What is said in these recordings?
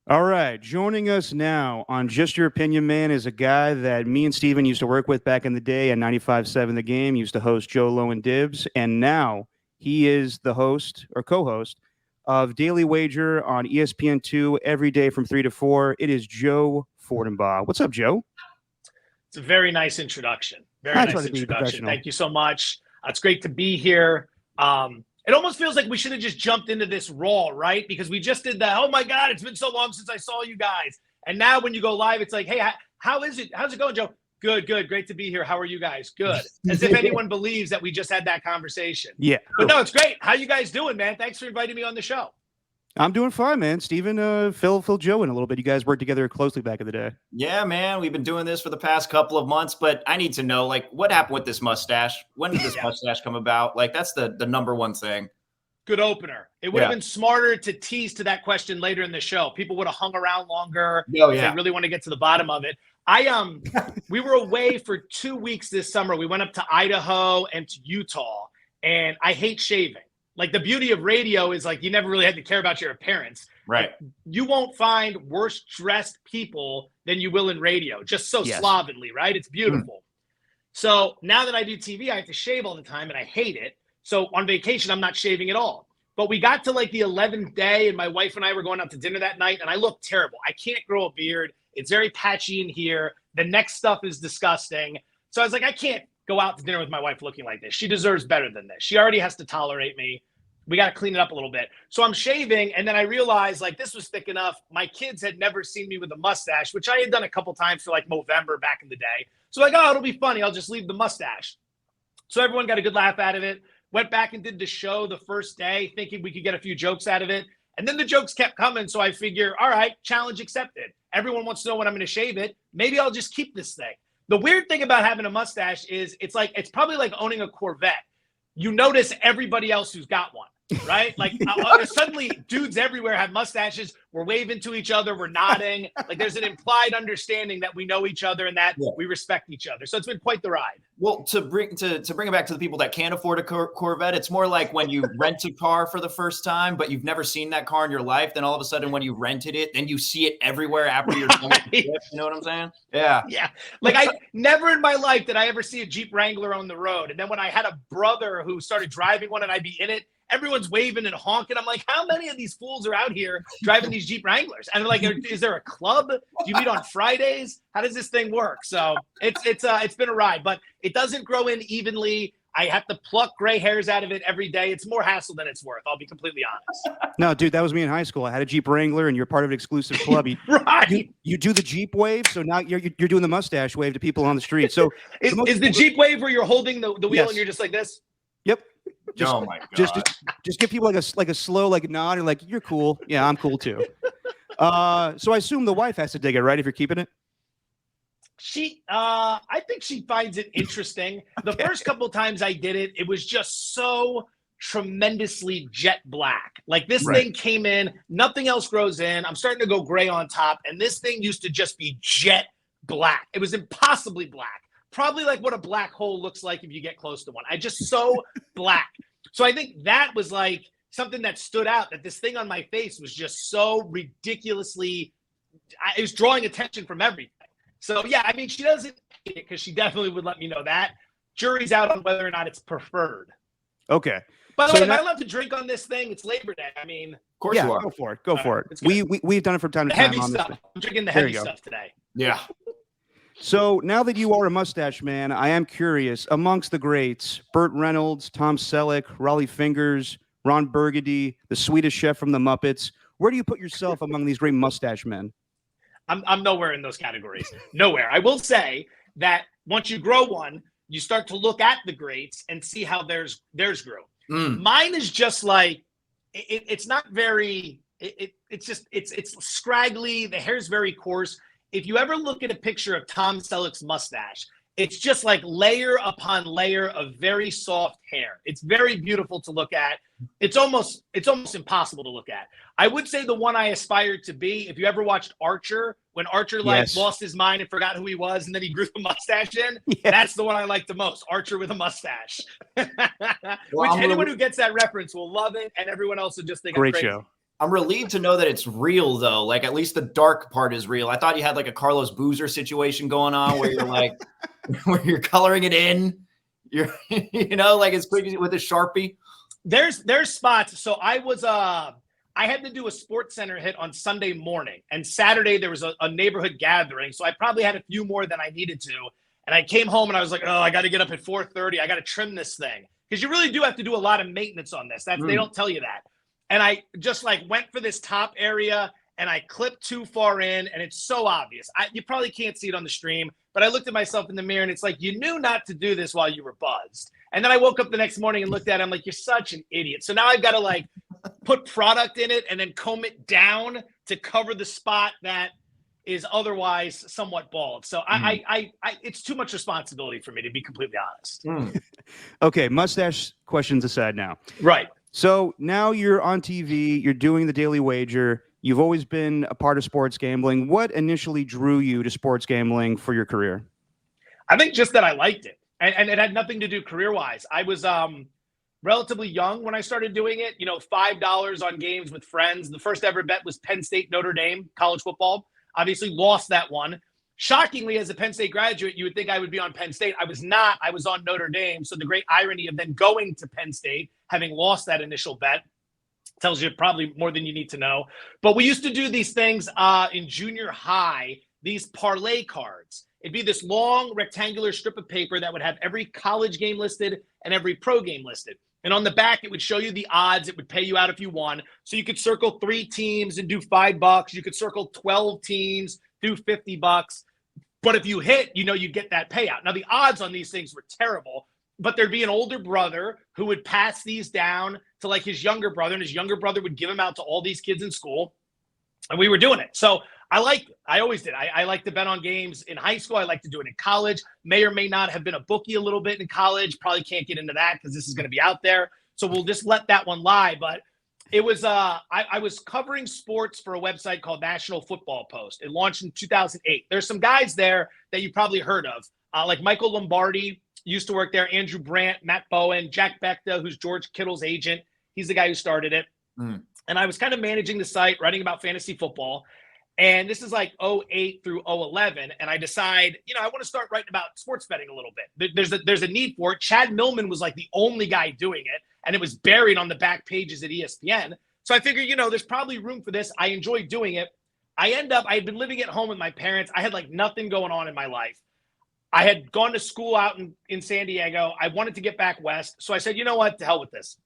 All right. Joining us now on Just Your Opinion, man, is a guy that me and Steven used to work with back in the day at 95.7 The Game. He used to host Joe Low and Dibs. And now he is the host or co host of Daily Wager on ESPN2 every day from 3 to 4. It is Joe Fortenbaugh. What's up, Joe? It's a very nice introduction. Very I nice try to be introduction. professional. Thank you so much. It's great to be here. It almost feels like we should have just jumped into this raw, right? Because we just did that. Oh my God, it's been so long since I saw you guys. And now when you go live, it's like, hey, how is it? How's it going, Joe? Good. Great to be here. How are you guys? Good. As if anyone believes that we just had that conversation. Yeah. But no, it's great. How you guys doing, man? Thanks for inviting me on the show. I'm doing fine, man. Steven, fill Joe in a little bit. You guys worked together closely back in the day. Yeah, man. We've been doing this for the past couple of months, but I need to know, like, what happened with this mustache? When did this mustache come about? Like, that's the number one thing. Good opener. It would have been smarter to tease to that question later in the show. People would have hung around longer. Oh, yeah. They really want to get to the bottom of it. We were away for 2 weeks this summer. We went up to Idaho and to Utah, and I hate shaving. Like, the beauty of radio is, like, you never really had to care about your appearance. Right. Like, you won't find worse dressed people than you will in radio. Just so slovenly, right? It's beautiful. So now that I do TV, I have to shave all the time, and I hate it. So on vacation, I'm not shaving at all. But we got to like the 11th day, and my wife and I were going out to dinner that night, and I looked terrible. I can't grow a beard. It's very patchy in here. The neck stuff is disgusting. So I was like, I can't go out to dinner with my wife looking like this. She deserves better than this. She already has to tolerate me. We got to clean it up a little bit. So I'm shaving, and then I realized, like, this was thick enough. My kids had never seen me with a mustache, which I had done a couple times for, like, Movember back in the day. So like, oh, it'll be funny. I'll just leave the mustache. So everyone got a good laugh out of it. Went back and did the show the first day, thinking we could get a few jokes out of it. And then the jokes kept coming, so I figure, all right, challenge accepted. Everyone wants to know when I'm going to shave it. Maybe I'll just keep this thing. The weird thing about having a mustache is it's probably like owning a Corvette. You notice everybody else who's got one, right? Like suddenly dudes everywhere have mustaches. We're waving to each other. We're nodding. Like there's an implied understanding that we know each other and that we respect each other. So it's been quite the ride. Well, to bring it back to the people that can't afford a Corvette, it's more like when you rent a car for the first time, but you've never seen that car in your life. Then all of a sudden, when you rented it, then you see it everywhere after you're done with the trip. You know what I'm saying? Yeah. Yeah. Like I never in my life did I ever see a Jeep Wrangler on the road. And then when I had a brother who started driving one and I'd be in it, everyone's waving and honking. I'm like, how many of these fools are out here driving these Jeep Wranglers? And they're like, is there a club? Do you meet on Fridays? How does this thing work? So it's been a ride, but it doesn't grow in evenly. I have to pluck gray hairs out of it every day. It's more hassle than it's worth. I'll be completely honest. No, dude, that was me in high school. I had a Jeep Wrangler, and you're part of an exclusive club. Right. You do the Jeep wave, so now you're doing the mustache wave to people on the street. So is the Jeep wave where you're holding the wheel and you're just like this? Yep. Oh my God. Just give people like a slow nod and like, you're cool. Yeah, I'm cool too. So I assume the wife has to dig it, right? If you're keeping it. I think she finds it interesting. The first couple of times I did it, it was just so tremendously jet black. Like this thing came in, nothing else grows in. I'm starting to go gray on top, and this thing used to just be jet black. It was impossibly black. Probably like what a black hole looks like if you get close to one. So black. So I think that was like something that stood out, that this thing on my face was just so ridiculously, it was drawing attention from everything. So yeah, I mean, she doesn't hate it because she definitely would let me know that. Jury's out on whether or not it's preferred. Okay. By the way, am I allowed to drink on this thing? It's Labor Day. I mean, of course you are. Go for it. Go for it. We've done it from time to time. Heavy stuff. I'm drinking the heavy stuff today. Yeah. So now that you are a mustache man, I am curious, amongst the greats, Burt Reynolds, Tom Selleck, Raleigh Fingers, Ron Burgundy, the Swedish Chef from the Muppets, where do you put yourself among these great mustache men? I'm nowhere in those categories. Nowhere. I will say that once you grow one, you start to look at the greats and see how theirs grew. Mine is just like, it's not very, it's scraggly. The hair's very coarse. If you ever look at a picture of Tom Selleck's mustache, it's just like layer upon layer of very soft hair. It's very beautiful to look at. It's almost impossible to look at. I would say the one I aspired to be, if you ever watched Archer, when Archer lost his mind and forgot who he was, and then he grew the mustache in, that's the one I like the most, Archer with a mustache. Which anyone who gets that reference will love it, and everyone else will just think great show. I'm relieved to know that it's real, though. Like, at least the dark part is real. I thought you had like a Carlos Boozer situation going on where you're like, where you're coloring it in. You're, like as quick as with a Sharpie. There's spots. So I had to do a Sports Center hit on Sunday morning, and Saturday there was a neighborhood gathering. So I probably had a few more than I needed to. And I came home and I was like, oh, I got to get up at 4:30. I got to trim this thing. Because you really do have to do a lot of maintenance on this. They don't tell you that. And I just went for this top area and I clipped too far in, and it's so obvious. You probably can't see it on the stream, but I looked at myself in the mirror and it's like, you knew not to do this while you were buzzed. And then I woke up the next morning and looked at it. I'm like, you're such an idiot. So now I've got to put product in it and then comb it down to cover the spot that is otherwise somewhat bald. So I it's too much responsibility for me, to be completely honest. Okay, mustache questions aside now. Right. So now you're on TV, you're doing the Daily Wager. You've always been a part of sports gambling. What initially drew you to sports gambling for your career? I think just that I liked it. And it had nothing to do career-wise. I was relatively young when I started doing it. $5 on games with friends. The first ever bet was Penn State, Notre Dame, college football. Obviously lost that one. Shockingly, as a Penn State graduate, you would think I would be on Penn State. I was not. I was on Notre Dame. So the great irony of then going to Penn State, having lost that initial bet, tells you probably more than you need to know. But we used to do these things in junior high, these parlay cards. It'd be this long rectangular strip of paper that would have every college game listed and every pro game listed. And on the back, it would show you the odds. It would pay you out if you won. So you could circle 3 teams and do $5. You could circle 12 teams, do $50. But if you hit, you get that payout. Now, the odds on these things were terrible, but there'd be an older brother who would pass these down to his younger brother, and his younger brother would give them out to all these kids in school. And we were doing it. So I liked it. I always did. I like to bet on games in high school. I like to do it in college. May or may not have been a bookie a little bit in college. Probably can't get into that because this is going to be out there. So we'll just let that one lie. But it was I was covering sports for a website called National Football Post. It launched in 2008. There's some guys there that you probably heard of, like Michael Lombardi used to work there, Andrew Brandt, Matt Bowen, Jack Becta, who's George Kittle's agent. He's the guy who started it. And I was kind of managing the site, writing about fantasy football. And this is 08 through 011. And I decide, I want to start writing about sports betting a little bit. There's a need for it. Chad Millman was the only guy doing it. And it was buried on the back pages at ESPN. So I figured, there's probably room for this. I enjoy doing it. I had been living at home with my parents. I had nothing going on in my life. I had gone to school out in San Diego. I wanted to get back west. So I said, you know what? To hell with this.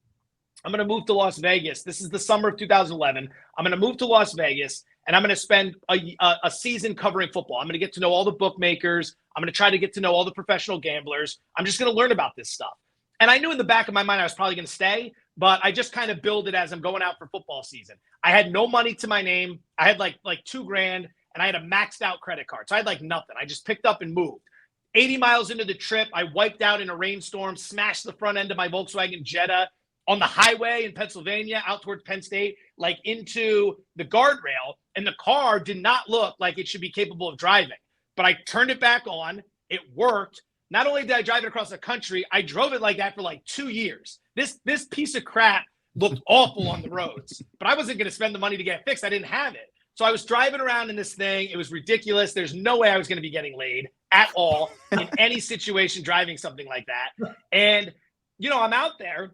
I'm going to move to Las Vegas. This is the summer of 2011. I'm going to move to Las Vegas, and I'm going to spend a season covering football. I'm going to get to know all the bookmakers. I'm going to try to get to know all the professional gamblers. I'm just going to learn about this stuff. And I knew in the back of my mind I was probably going to stay, but I just kind of build it as I'm going out for football season. I had no money to my name. I had like $2,000, and I had a maxed out credit card. So I had nothing. I just picked up and moved. 80 miles into the trip, I wiped out in a rainstorm, smashed the front end of my Volkswagen Jetta on the highway in Pennsylvania out towards Penn State, into the guardrail. And the car did not look like it should be capable of driving. But I turned it back on. It worked. Not only did I drive it across the country, I drove it like that for 2 years. This piece of crap looked awful on the roads. But I wasn't going to spend the money to get it fixed. I didn't have it. So I was driving around in this thing. It was ridiculous. There's no way I was going to be getting laid at all in any situation driving something like that. And, I'm out there.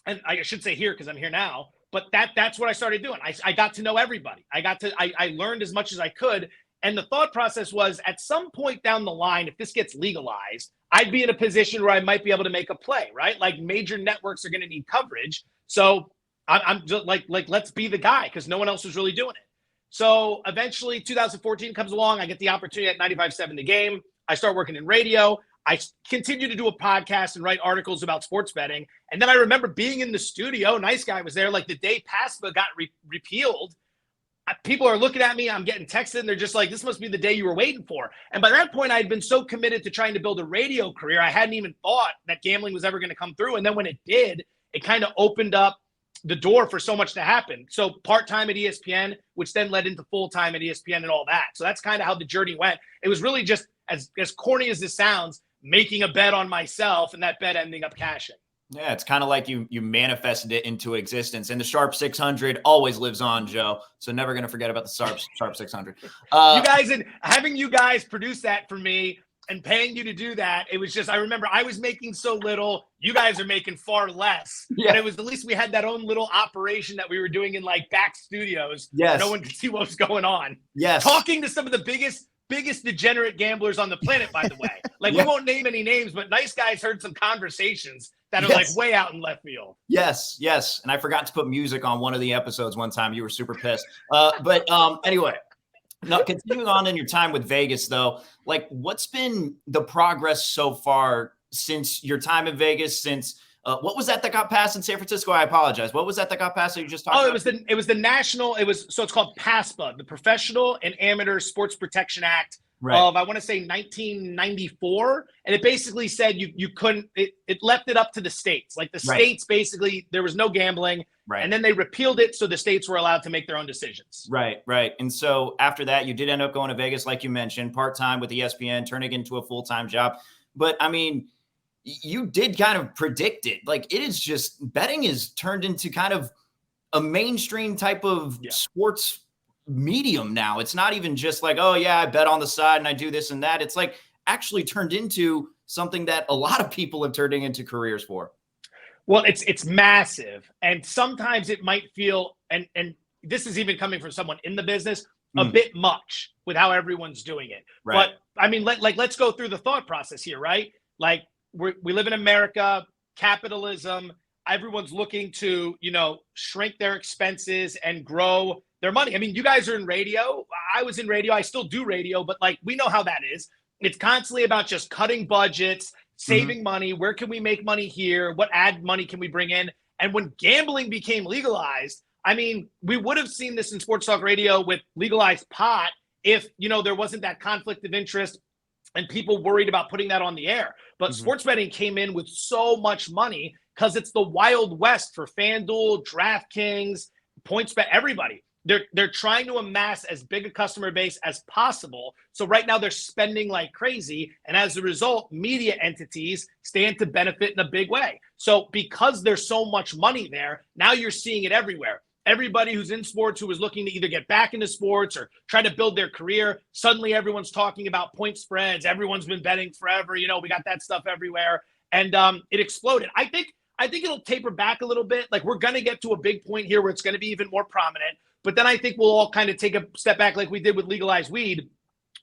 And I should say here because I'm here now, but that's what I started doing. I got to know everybody. I learned as much as I could. And the thought process was at some point down the line, if this gets legalized, I'd be in a position where I might be able to make a play, right? Major networks are going to need coverage. So I'm just let's be the guy because no one else was really doing it. So eventually 2014 comes along. I get the opportunity at 95.7 The Game. I start working in radio. I continue to do a podcast and write articles about sports betting. And then I remember being in the studio. Nice Guy was there. The day PASPA got repealed, people are looking at me. I'm getting texted. And they're just this must be the day you were waiting for. And by that point, I had been so committed to trying to build a radio career. I hadn't even thought that gambling was ever going to come through. And then when it did, it kind of opened up the door for so much to happen. So part-time at ESPN, which then led into full-time at ESPN and all that. So that's kind of how the journey went. It was really just as corny as this sounds, making a bet on myself and that bet ending up cashing. Yeah, it's kind of like you manifested it into existence, and the Sharp 600 always lives on, Joe. So never going to forget about the Sharp 600. You guys, and having you guys produce that for me and paying you to do that, it was just, I remember I was making so little, you guys are making far less. Yeah. But it was, at least we had that own little operation that we were doing in like back studios. Yes. No one could see what was going on. Yes. Talking to some of the biggest degenerate gamblers on the planet, by the way. Like, we won't name any names, but Nice Guys heard some conversations that are like way out in left field. Yes. And I forgot to put music on one of the episodes one time. You were super pissed. But anyway, now continuing on in your time with Vegas, though, like, what's been the progress so far since your time in Vegas? Since what was that got passed in San Francisco? I apologize. What was that got passed that you just talked about? It was the national. So it's called PASPA, the Professional and Amateur Sports Protection Act of, I want to say, 1994, and it basically said you couldn't. It left it up to the states. Like, the states, basically, there was no gambling. Right. And then they repealed it, so the states were allowed to make their own decisions. Right. And so after that, you did end up going to Vegas, like you mentioned, part-time with ESPN, turning it into a full-time job. But, I mean, you did kind of predict it. Like, it is just, betting is turned into kind of a mainstream type of sports medium now. It's not even just like, oh, yeah, I bet on the side and I do this and that. It's like actually turned into something that a lot of people have turned into careers for. Well, it's massive, and sometimes it might feel, and this is even coming from someone in the business, a bit much with how everyone's doing it. But I mean, let's go through the thought process here, right? Like, we live in America, capitalism. Everyone's looking to, shrink their expenses and grow their money. I mean, you guys are in radio. I was in radio. I still do radio, but like, we know how that is. It's constantly about just cutting budgets, saving money. Where can we make money here? What ad money can we bring in? And when gambling became legalized, I mean, we would have seen this in sports talk radio with legalized pot if, there wasn't that conflict of interest and people worried about putting that on the air. But sports betting came in with so much money because it's the Wild West for FanDuel, DraftKings, PointsBet, everybody. They're trying to amass as big a customer base as possible. So right now they're spending like crazy. And as a result, media entities stand to benefit in a big way. So because there's so much money there, now you're seeing it everywhere. Everybody who's in sports, who was looking to either get back into sports or try to build their career, suddenly everyone's talking about point spreads. Everyone's been betting forever. We got that stuff everywhere. And it exploded. I think it'll taper back a little bit. Like, we're going to get to a big point here where it's going to be even more prominent. But then I think we'll all kind of take a step back like we did with legalized weed,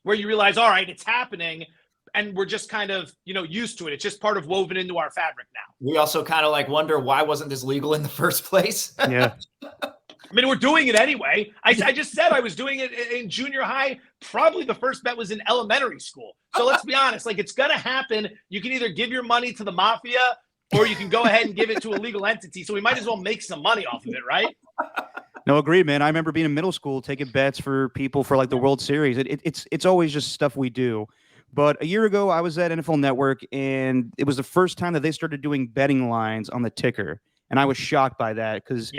where you realize, all right, it's happening. And we're just kind of, used to it. It's just part of woven into our fabric now. We also kind of like wonder, why wasn't this legal in the first place? Yeah. I mean, we're doing it anyway. I just said I was doing it in junior high. Probably the first bet was in elementary school. So let's be honest, like, it's going to happen. You can either give your money to the mafia or you can go ahead and give it to a legal entity. So we might as well make some money off of it, right? No, agreed, man. I remember being in middle school, taking bets for people for like the World Series. It's always just stuff we do. But a year ago, I was at NFL Network, and it was the first time that they started doing betting lines on the ticker. And I was shocked by that because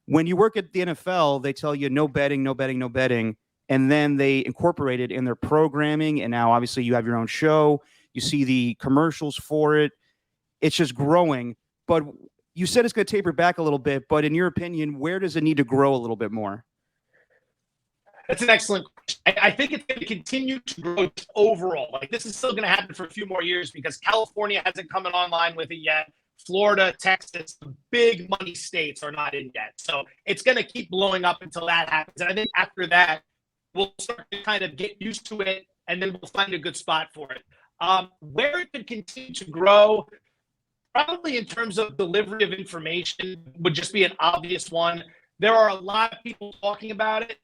when you work at the NFL, they tell you no betting, no betting, no betting. And then they incorporate it in their programming. And now, obviously, you have your own show. You see the commercials for it. It's just growing. But you said it's going to taper back a little bit. But in your opinion, where does it need to grow a little bit more? That's an excellent question. I think it's going to continue to grow overall. Like, this is still going to happen for a few more years because California hasn't come online with it yet. Florida, Texas, the big money states are not in yet. So it's going to keep blowing up until that happens. And I think after that, we'll start to kind of get used to it, and then we'll find a good spot for it. Where it could continue to grow, probably in terms of delivery of information, would just be an obvious one. There are a lot of people talking about it,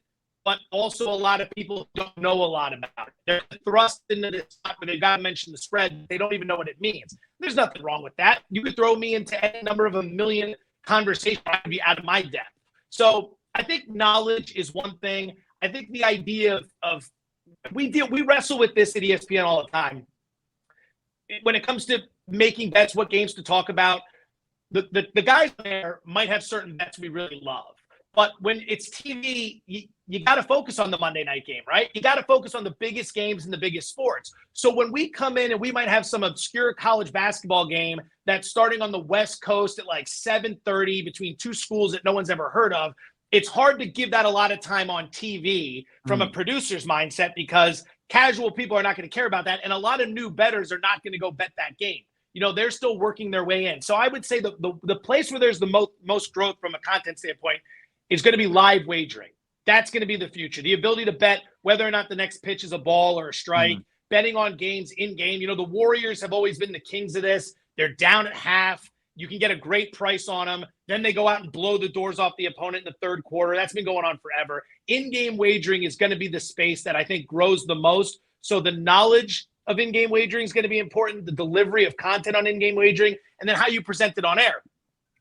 but also a lot of people don't know a lot about it. They're thrust into this spot where they've got to mention the spread. They don't even know what it means. There's nothing wrong with that. You could throw me into any number of a million conversations. I'd be out of my depth. So I think knowledge is one thing. I think the idea of we wrestle with this at ESPN all the time. When it comes to making bets, what games to talk about, the guys there might have certain bets we really love. But when it's TV, you got to focus on the Monday night game, right? You got to focus on the biggest games and the biggest sports. So when we come in and we might have some obscure college basketball game that's starting on the West Coast at like 7:30 between two schools that no one's ever heard of, it's hard to give that a lot of time on TV from a producer's mindset, because casual people are not going to care about that. And a lot of new bettors are not going to go bet that game. You know, they're still working their way in. So I would say the place where there's the most growth from a content standpoint is going to be live wagering. That's going to be the future. The ability to bet whether or not the next pitch is a ball or a strike, betting on games in game. You know, the Warriors have always been the kings of this. They're down at half. You can get a great price on them. Then they go out and blow the doors off the opponent in the third quarter. That's been going on forever. In-game wagering is going to be the space that I think grows the most. So the knowledge of in-game wagering is going to be important, the delivery of content on in-game wagering, and then how you present it on air.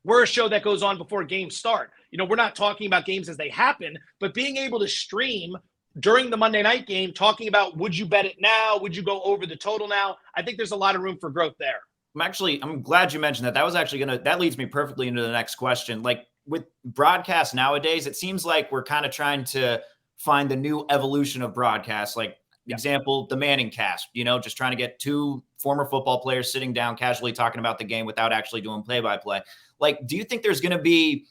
We're a show that goes on before games start. You know, we're not talking about games as they happen, but being able to stream during the Monday night game, talking about, would you bet it now? Would you go over the total now? I think there's a lot of room for growth there. I'm glad you mentioned that. That was actually that leads me perfectly into the next question. Like with broadcast nowadays, it seems like we're kind of trying to find the new evolution of broadcast. Like example, the Manning cast, you know, just trying to get two former football players sitting down casually talking about the game without actually doing play-by-play. Like, do you think there's going to be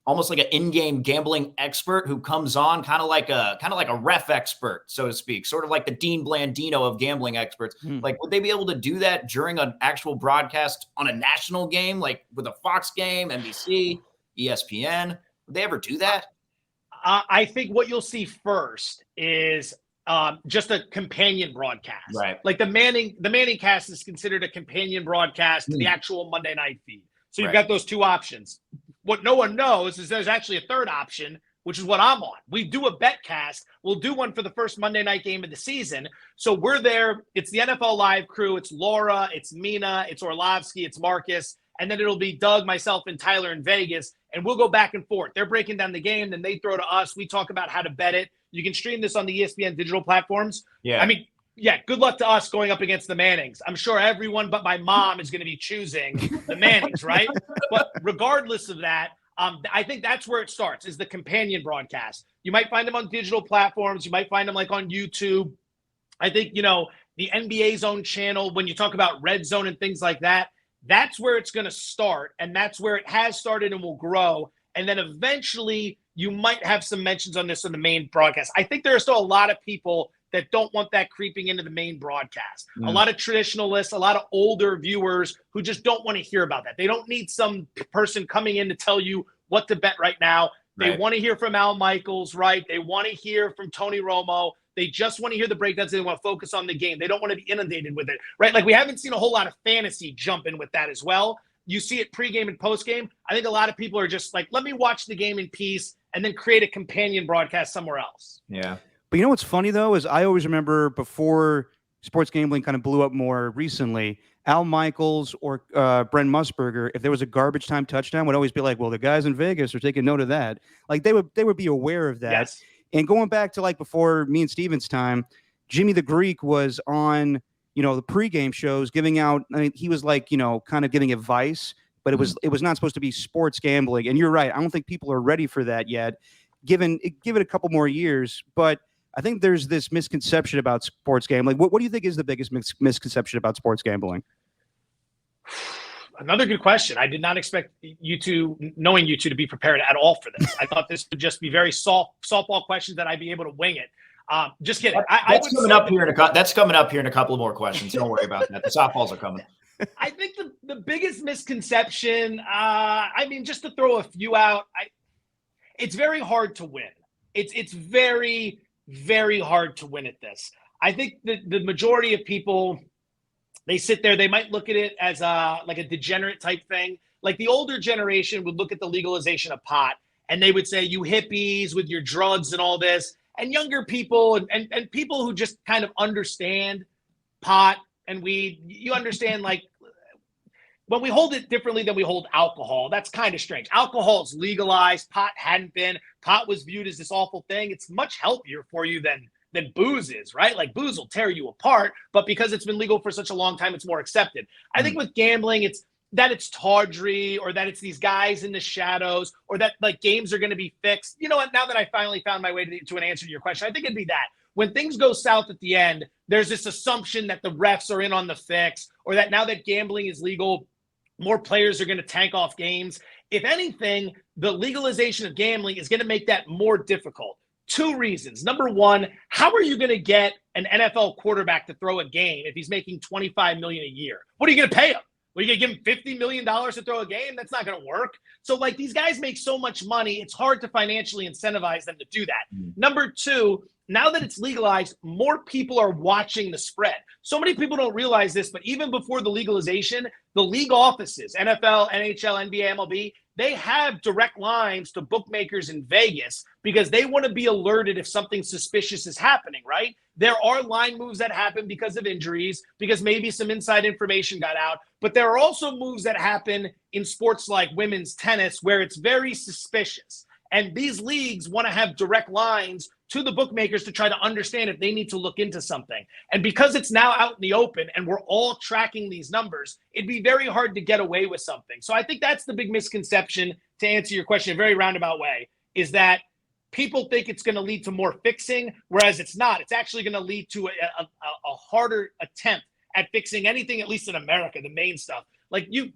almost like an in-game gambling expert who comes on kind of like a ref expert, so to speak, sort of like the Dean Blandino of gambling experts? Like, would they be able to do that during an actual broadcast on a national game, like with a Fox game, NBC, ESPN? Would they ever do that? I think what you'll see first is just a companion broadcast. Right. Like the Manning cast is considered a companion broadcast to the actual Monday night feed. So you've got those two options. What no one knows is there's actually a third option, which is what I'm on. We do a bet cast. We'll do one for the first Monday night game of the season. So we're there. It's the NFL Live crew. It's Laura. It's Mina. It's Orlovsky. It's Marcus. And then it'll be Doug, myself, and Tyler in Vegas. And we'll go back and forth. They're breaking down the game. Then they throw to us. We talk about how to bet it. You can stream this on the ESPN digital platforms. Yeah. I mean, yeah, good luck to us going up against the Mannings. I'm sure everyone but my mom is going to be choosing the Mannings, right? But regardless of that, I think that's where it starts, is the companion broadcast. You might find them on digital platforms. You might find them like on YouTube. I think, you know, the NBA's own channel, when you talk about Red Zone and things like that, that's where it's going to start. And that's where it has started and will grow. And then eventually you might have some mentions on this on the main broadcast. I think there are still a lot of people that don't want that creeping into the main broadcast. A lot of traditionalists, a lot of older viewers who just don't want to hear about that. They don't need some person coming in to tell you what to bet right now. They want to hear from Al Michaels, right? They want to hear from Tony Romo. They just want to hear the breakdowns. They want to focus on the game. They don't want to be inundated with it, right? Like, we haven't seen a whole lot of fantasy jump in with that as well. You see it pregame and postgame. I think a lot of people are just like, let me watch the game in peace and then create a companion broadcast somewhere else. Yeah. But you know what's funny, though, is I always remember before sports gambling kind of blew up more recently, Al Michaels or Brent Musburger, if there was a garbage time touchdown, would always be like, well, the guys in Vegas are taking note of that. Like, they would be aware of that. Yes. And going back to like before me and Steven's time, Jimmy the Greek was on, you know, the pregame shows giving out, I mean, he was like, you know, kind of giving advice, but it was not supposed to be sports gambling. And you're right. I don't think people are ready for that yet. Give it a couple more years. But I think there's this misconception about sports gambling. What do you think is the biggest misconception about sports gambling? Another good question. I did not expect knowing you two, to be prepared at all for this. I thought this would just be very softball questions that I'd be able to wing it. Just kidding. That's coming up here in a couple of more questions. Don't worry about that. The softballs are coming. I think the biggest misconception, I mean, just to throw a few out, it's very hard to win. It's very, very hard to win at this. I think the majority of people, they sit there, they might look at it as like a degenerate type thing. Like the older generation would look at the legalization of pot and they would say, you hippies with your drugs and all this. And younger people and people who just kind of understand pot and weed, you understand, like, when we hold it differently than we hold alcohol, that's kind of strange. Alcohol is legalized. Pot hadn't been. Pot was viewed as this awful thing. It's much healthier for you than booze is, right? Like, booze will tear you apart, but because it's been legal for such a long time, it's more accepted. I think with gambling, that it's tawdry or that it's these guys in the shadows or that like games are going to be fixed. You know what? Now that I finally found my way to an answer to your question, I think it'd be that when things go south at the end, there's this assumption that the refs are in on the fix or that now that gambling is legal, more players are going to tank off games. If anything, the legalization of gambling is going to make that more difficult. Two reasons. Number one, how are you going to get an NFL quarterback to throw a game if he's making $25 million a year? What are you going to pay him? Are you going to give him $50 million to throw a game? That's not going to work. So, like, these guys make so much money, it's hard to financially incentivize them to do that. Number two, now that it's legalized, more people are watching the spread. So many people don't realize this, but even before the legalization, the league offices, NFL, NHL, NBA, MLB, they have direct lines to bookmakers in Vegas because they want to be alerted if something suspicious is happening, right? There are line moves that happen because of injuries, because maybe some inside information got out. But there are also moves that happen in sports like women's tennis where it's very suspicious. And these leagues want to have direct lines to the bookmakers to try to understand if they need to look into something. And because it's now out in the open and we're all tracking these numbers, it'd be very hard to get away with something. So I think that's the big misconception, to answer your question in a very roundabout way, is that people think it's going to lead to more fixing, whereas it's not. It's actually going to lead to a harder attempt at fixing anything, at least in America, the main stuff. Like you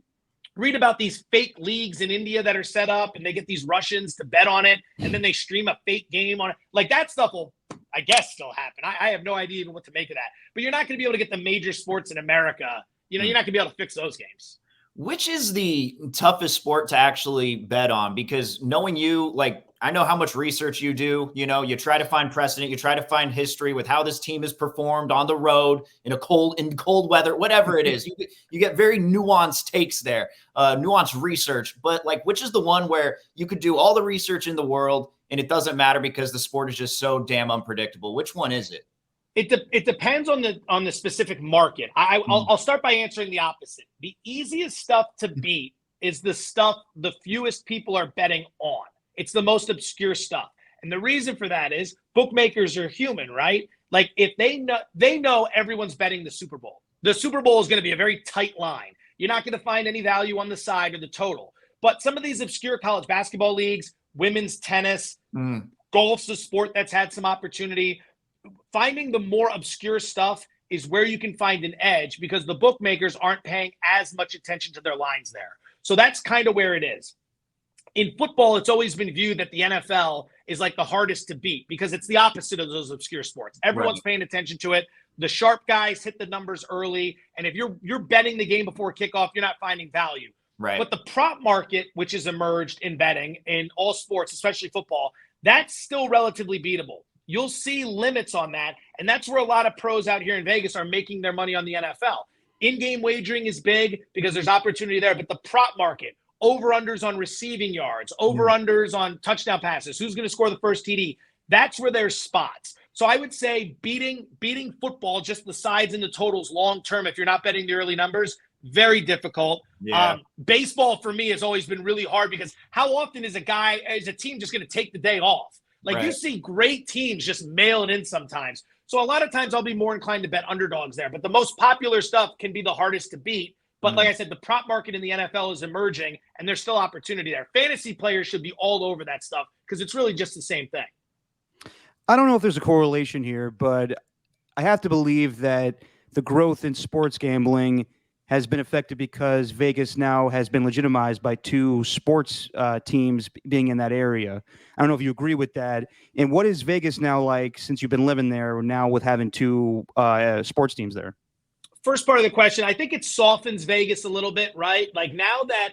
read about these fake leagues in India that are set up and they get these Russians to bet on it and then they stream a fake game on it. Like that stuff will, I guess, still happen. I have no idea even what to make of that. But you're not going to be able to get the major sports in America. You know, you're not going to be able to fix those games. Which is the toughest sport to actually bet on? Because knowing you, like, I know how much research you do. You know, you try to find precedent, you try to find history with how this team has performed on the road in cold weather, whatever it is. You get very nuanced takes there, nuanced research. But like, which is the one where you could do all the research in the world and it doesn't matter because the sport is just so damn unpredictable? Which one is it? It depends on the specific market. I'll start by answering the opposite. The easiest stuff to beat is the stuff the fewest people are betting on. It's the most obscure stuff. And the reason for that is bookmakers are human, right? Like if they know everyone's betting the Super Bowl. The Super Bowl is going to be a very tight line. You're not going to find any value on the side or the total. But some of these obscure college basketball leagues, women's tennis, golf's a sport that's had some opportunity. Finding the more obscure stuff is where you can find an edge because the bookmakers aren't paying as much attention to their lines there. So that's kind of where it is. In football, it's always been viewed that the NFL is like the hardest to beat because it's the opposite of those obscure sports. Everyone's paying attention to it. The sharp guys hit the numbers early. And if you're betting the game before kickoff, you're not finding value. Right. But the prop market, which has emerged in betting in all sports, especially football, that's still relatively beatable. You'll see limits on that. And that's where a lot of pros out here in Vegas are making their money on the NFL. In-game wagering is big because there's opportunity there. But the prop market, over-unders on receiving yards, over-unders on touchdown passes, who's going to score the first TD, that's where there's spots. So I would say beating football, just the sides and the totals long-term, if you're not betting the early numbers, very difficult. Yeah. Baseball for me has always been really hard because how often is a team just going to take the day off? Like you see great teams just mail it in sometimes. So a lot of times I'll be more inclined to bet underdogs there. But the most popular stuff can be the hardest to beat. But like I said, the prop market in the NFL is emerging, and there's still opportunity there. Fantasy players should be all over that stuff because it's really just the same thing. I don't know if there's a correlation here, but I have to believe that the growth in sports gambling has been affected because Vegas now has been legitimized by two sports teams being in that area. I don't know if you agree with that. And what is Vegas now like since you've been living there now with having two sports teams there? First part of the question, I think it softens Vegas a little bit, right? Like now that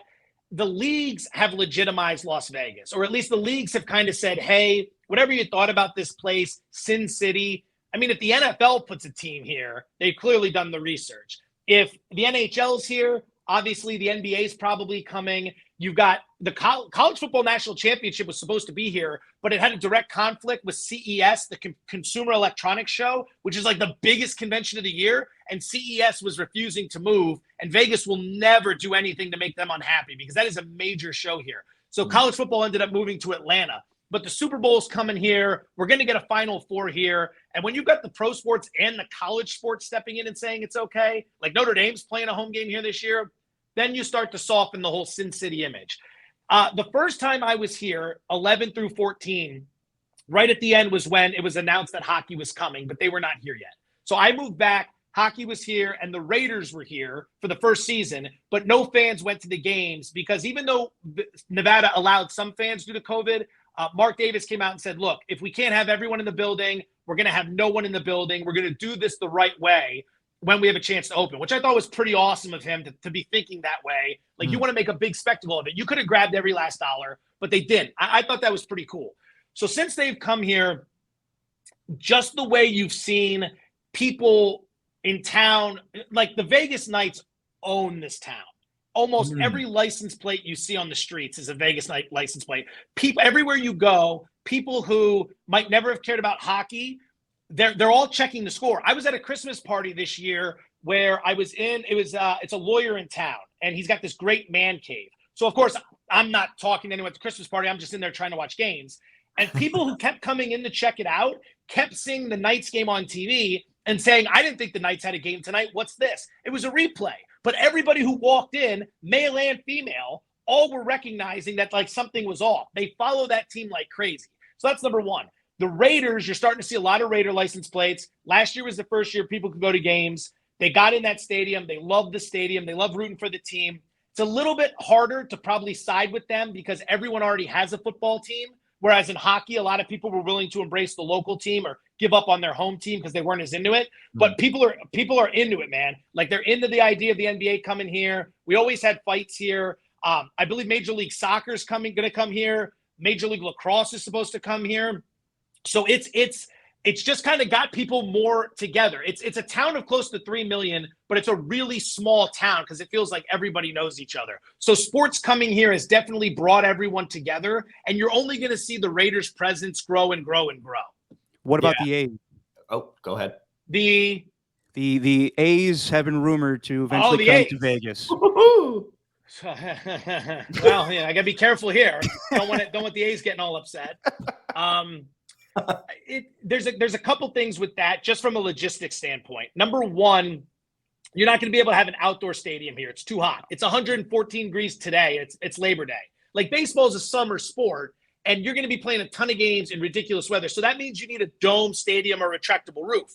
the leagues have legitimized Las Vegas, or at least the leagues have kind of said, hey, whatever you thought about this place, Sin City. I mean, if the NFL puts a team here, they've clearly done the research. If the NHL's here, obviously the NBA is probably coming. You've got the College Football National Championship was supposed to be here, but it had a direct conflict with CES, the Consumer Electronics Show, which is like the biggest convention of the year. And CES was refusing to move. And Vegas will never do anything to make them unhappy because that is a major show here. So college football ended up moving to Atlanta. But the Super Bowl's coming here. We're going to get a Final Four here. And when you've got the pro sports and the college sports stepping in and saying it's okay, like Notre Dame's playing a home game here this year, then you start to soften the whole Sin City image. The first time I was here, 11 through 14, right at the end was when it was announced that hockey was coming, but they were not here yet. So I moved back. Hockey was here, and the Raiders were here for the first season, but no fans went to the games because even though Nevada allowed some fans due to COVID, Mark Davis came out and said, look, if we can't have everyone in the building, we're going to have no one in the building. We're going to do this the right way when we have a chance to open, which I thought was pretty awesome of him to be thinking that way. Like, you want to make a big spectacle of it. You could have grabbed every last dollar, but they didn't. I thought that was pretty cool. So since they've come here, just the way you've seen people in town, like the Vegas Knights own this town. Almost every license plate you see on the streets is a Vegas Knight license plate. People everywhere you go, people who might never have cared about hockey, they're all checking the score. I was at a Christmas party this year where I was in. It's a lawyer in town, and he's got this great man cave. So of course I'm not talking to anyone at the Christmas party. I'm just in there trying to watch games. And people who kept coming in to check it out kept seeing the Knights game on TV and saying, I didn't think the Knights had a game tonight. What's this? It was a replay. But everybody who walked in, male and female, all were recognizing that like something was off. They follow that team like crazy. So that's number one. The Raiders, you're starting to see a lot of Raider license plates. Last year was the first year people could go to games. They got in that stadium. They love the stadium. They love rooting for the team. It's a little bit harder to probably side with them because everyone already has a football team. Whereas in hockey, a lot of people were willing to embrace the local team or give up on their home team because they weren't as into it. But people are into it, man. Like they're into the idea of the NBA coming here. We always had fights here. I believe Major League Soccer is going to come here. Major League Lacrosse is supposed to come here. So it's just kind of got people more together. It's a town of close to 3 million, but it's a really small town because it feels like everybody knows each other. So sports coming here has definitely brought everyone together, and you're only going to see the Raiders' presence grow and grow and grow. What about the A's? Oh, go ahead. The A's have been rumored to eventually come to Vegas. Well, yeah, I gotta be careful here. Don't want the A's getting all upset. There's a couple things with that, just from a logistics standpoint. Number one, you're not going to be able to have an outdoor stadium here. It's too hot. It's 114 degrees today. It's Labor Day. Like baseball is a summer sport, and you're going to be playing a ton of games in ridiculous weather. So that means you need a dome stadium or retractable roof.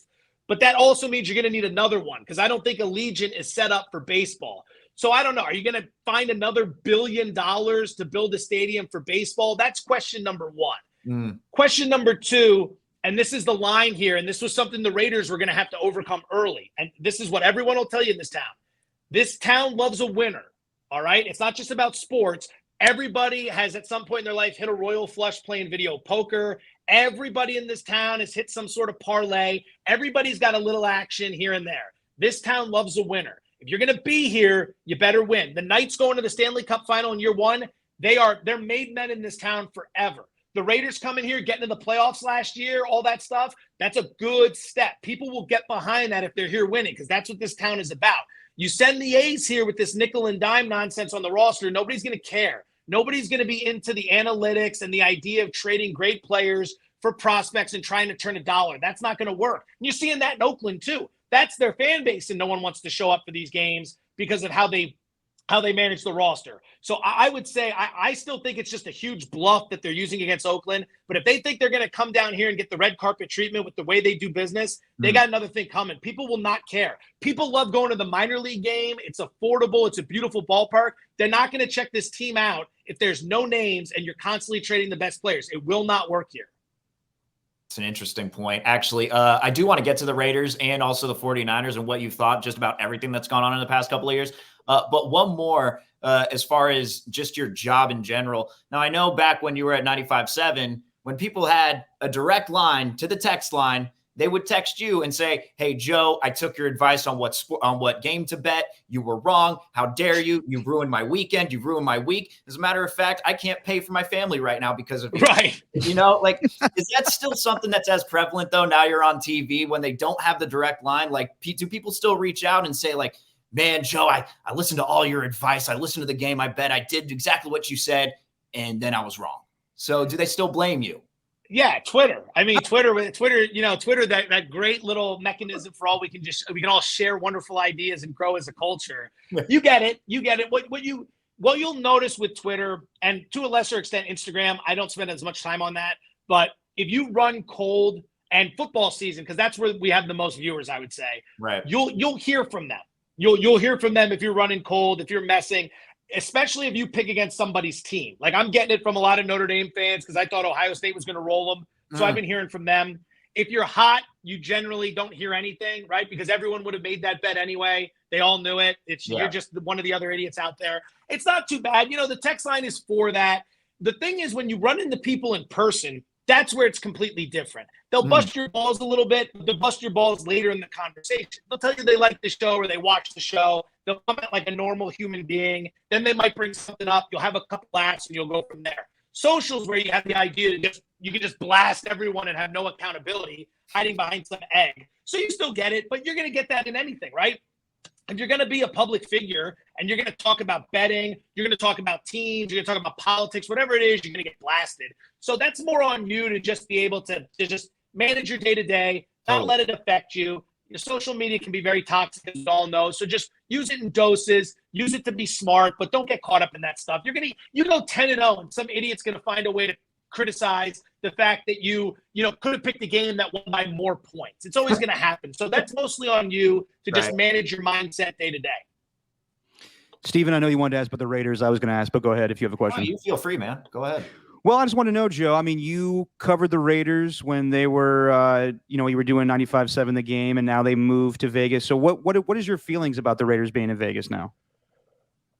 But that also means you're going to need another one because I don't think Allegiant is set up for baseball. So I don't know. Are you going to find another $1 billion to build a stadium for baseball? That's question number one. Question number two, and this is the line here, and this was something the Raiders were going to have to overcome early. And this is what everyone will tell you in this town. This town loves a winner, all right? It's not just about sports. Everybody has at some point in their life hit a royal flush playing video poker. Everybody in this town has hit some sort of parlay. Everybody's got a little action here and there. This town loves a winner. If you're going to be here, you better win. The Knights going to the Stanley Cup final in year one, they're made men in this town forever. The Raiders coming here, getting to the playoffs last year, all that stuff, that's a good step. People will get behind that if they're here winning because that's what this town is about. You send the A's here with this nickel and dime nonsense on the roster, nobody's going to care. Nobody's going to be into the analytics and the idea of trading great players for prospects and trying to turn a dollar. That's not going to work. And you're seeing that in Oakland too. That's their fan base, and no one wants to show up for these games because of how they manage the roster. So I would say I still think it's just a huge bluff that they're using against Oakland. But if they think they're going to come down here and get the red carpet treatment with the way they do business, they got another thing coming. People will not care. People love going to the minor league game. It's affordable. It's a beautiful ballpark. They're not going to check this team out if there's no names and you're constantly trading the best players. It will not work here. It's an interesting point. Actually, I do want to get to the Raiders and also the 49ers and what you've thought just about everything that's gone on in the past couple of years. But one more as far as just your job in general. Now, I know back when you were at 95.7, when people had a direct line to the text line, they would text you and say, hey, Joe, I took your advice on what game to bet. You were wrong. How dare you? You ruined my weekend. You ruined my week. As a matter of fact, I can't pay for my family right now because of you. Right. You know, like, is that still something that's as prevalent, though, now you're on TV when they don't have the direct line? Like, do people still reach out and say, like, man, Joe, I listened to all your advice. I listened to the game. I bet I did exactly what you said, and then I was wrong. So do they still blame you? Yeah, Twitter. I mean, Twitter, Twitter, that great little mechanism for all we can all share wonderful ideas and grow as a culture. You get it. What you'll notice with Twitter, and to a lesser extent Instagram, I don't spend as much time on that, but if you run cold and football season, because that's where we have the most viewers, I would say, right, you'll hear from them. You'll hear from them if you're running cold, if you're messing, especially if you pick against somebody's team. Like I'm getting it from a lot of Notre Dame fans because I thought Ohio State was going to roll them. So I've been hearing from them. If you're hot, you generally don't hear anything, right? Because everyone would have made that bet anyway. They all knew it. You're just one of the other idiots out there. It's not too bad. The text line is for that. The thing is, when you run into people in person, that's where it's completely different. They'll bust your balls a little bit, but they'll bust your balls later in the conversation. They'll tell you they like the show or they watch the show. They'll comment like a normal human being. Then they might bring something up. You'll have a couple laughs and you'll go from there. Socials where you have the idea to you can just blast everyone and have no accountability, hiding behind some egg. So you still get it, but you're going to get that in anything, right? If you're going to be a public figure and you're going to talk about betting, you're going to talk about teams, you're going to talk about politics, whatever it is, you're going to get blasted. So that's more on you to just be able to just manage your day-to-day, not let it affect you. Your social media can be very toxic, as we all know. So just use it in doses, use it to be smart, but don't get caught up in that stuff. You go 10-0 and some idiot's going to find a way to criticize the fact that you could have picked a game that won by more points. It's always going to happen. So that's mostly on you to just manage your mindset day to day. Steven, I know you wanted to ask about the Raiders. I was going to ask, but go ahead if you have a question. Oh, you feel free, man. Go ahead. Well, I just want to know, Joe, I mean, you covered the Raiders when they were, you were doing 95.7 The Game, and now they moved to Vegas. So what is your feelings about the Raiders being in Vegas now?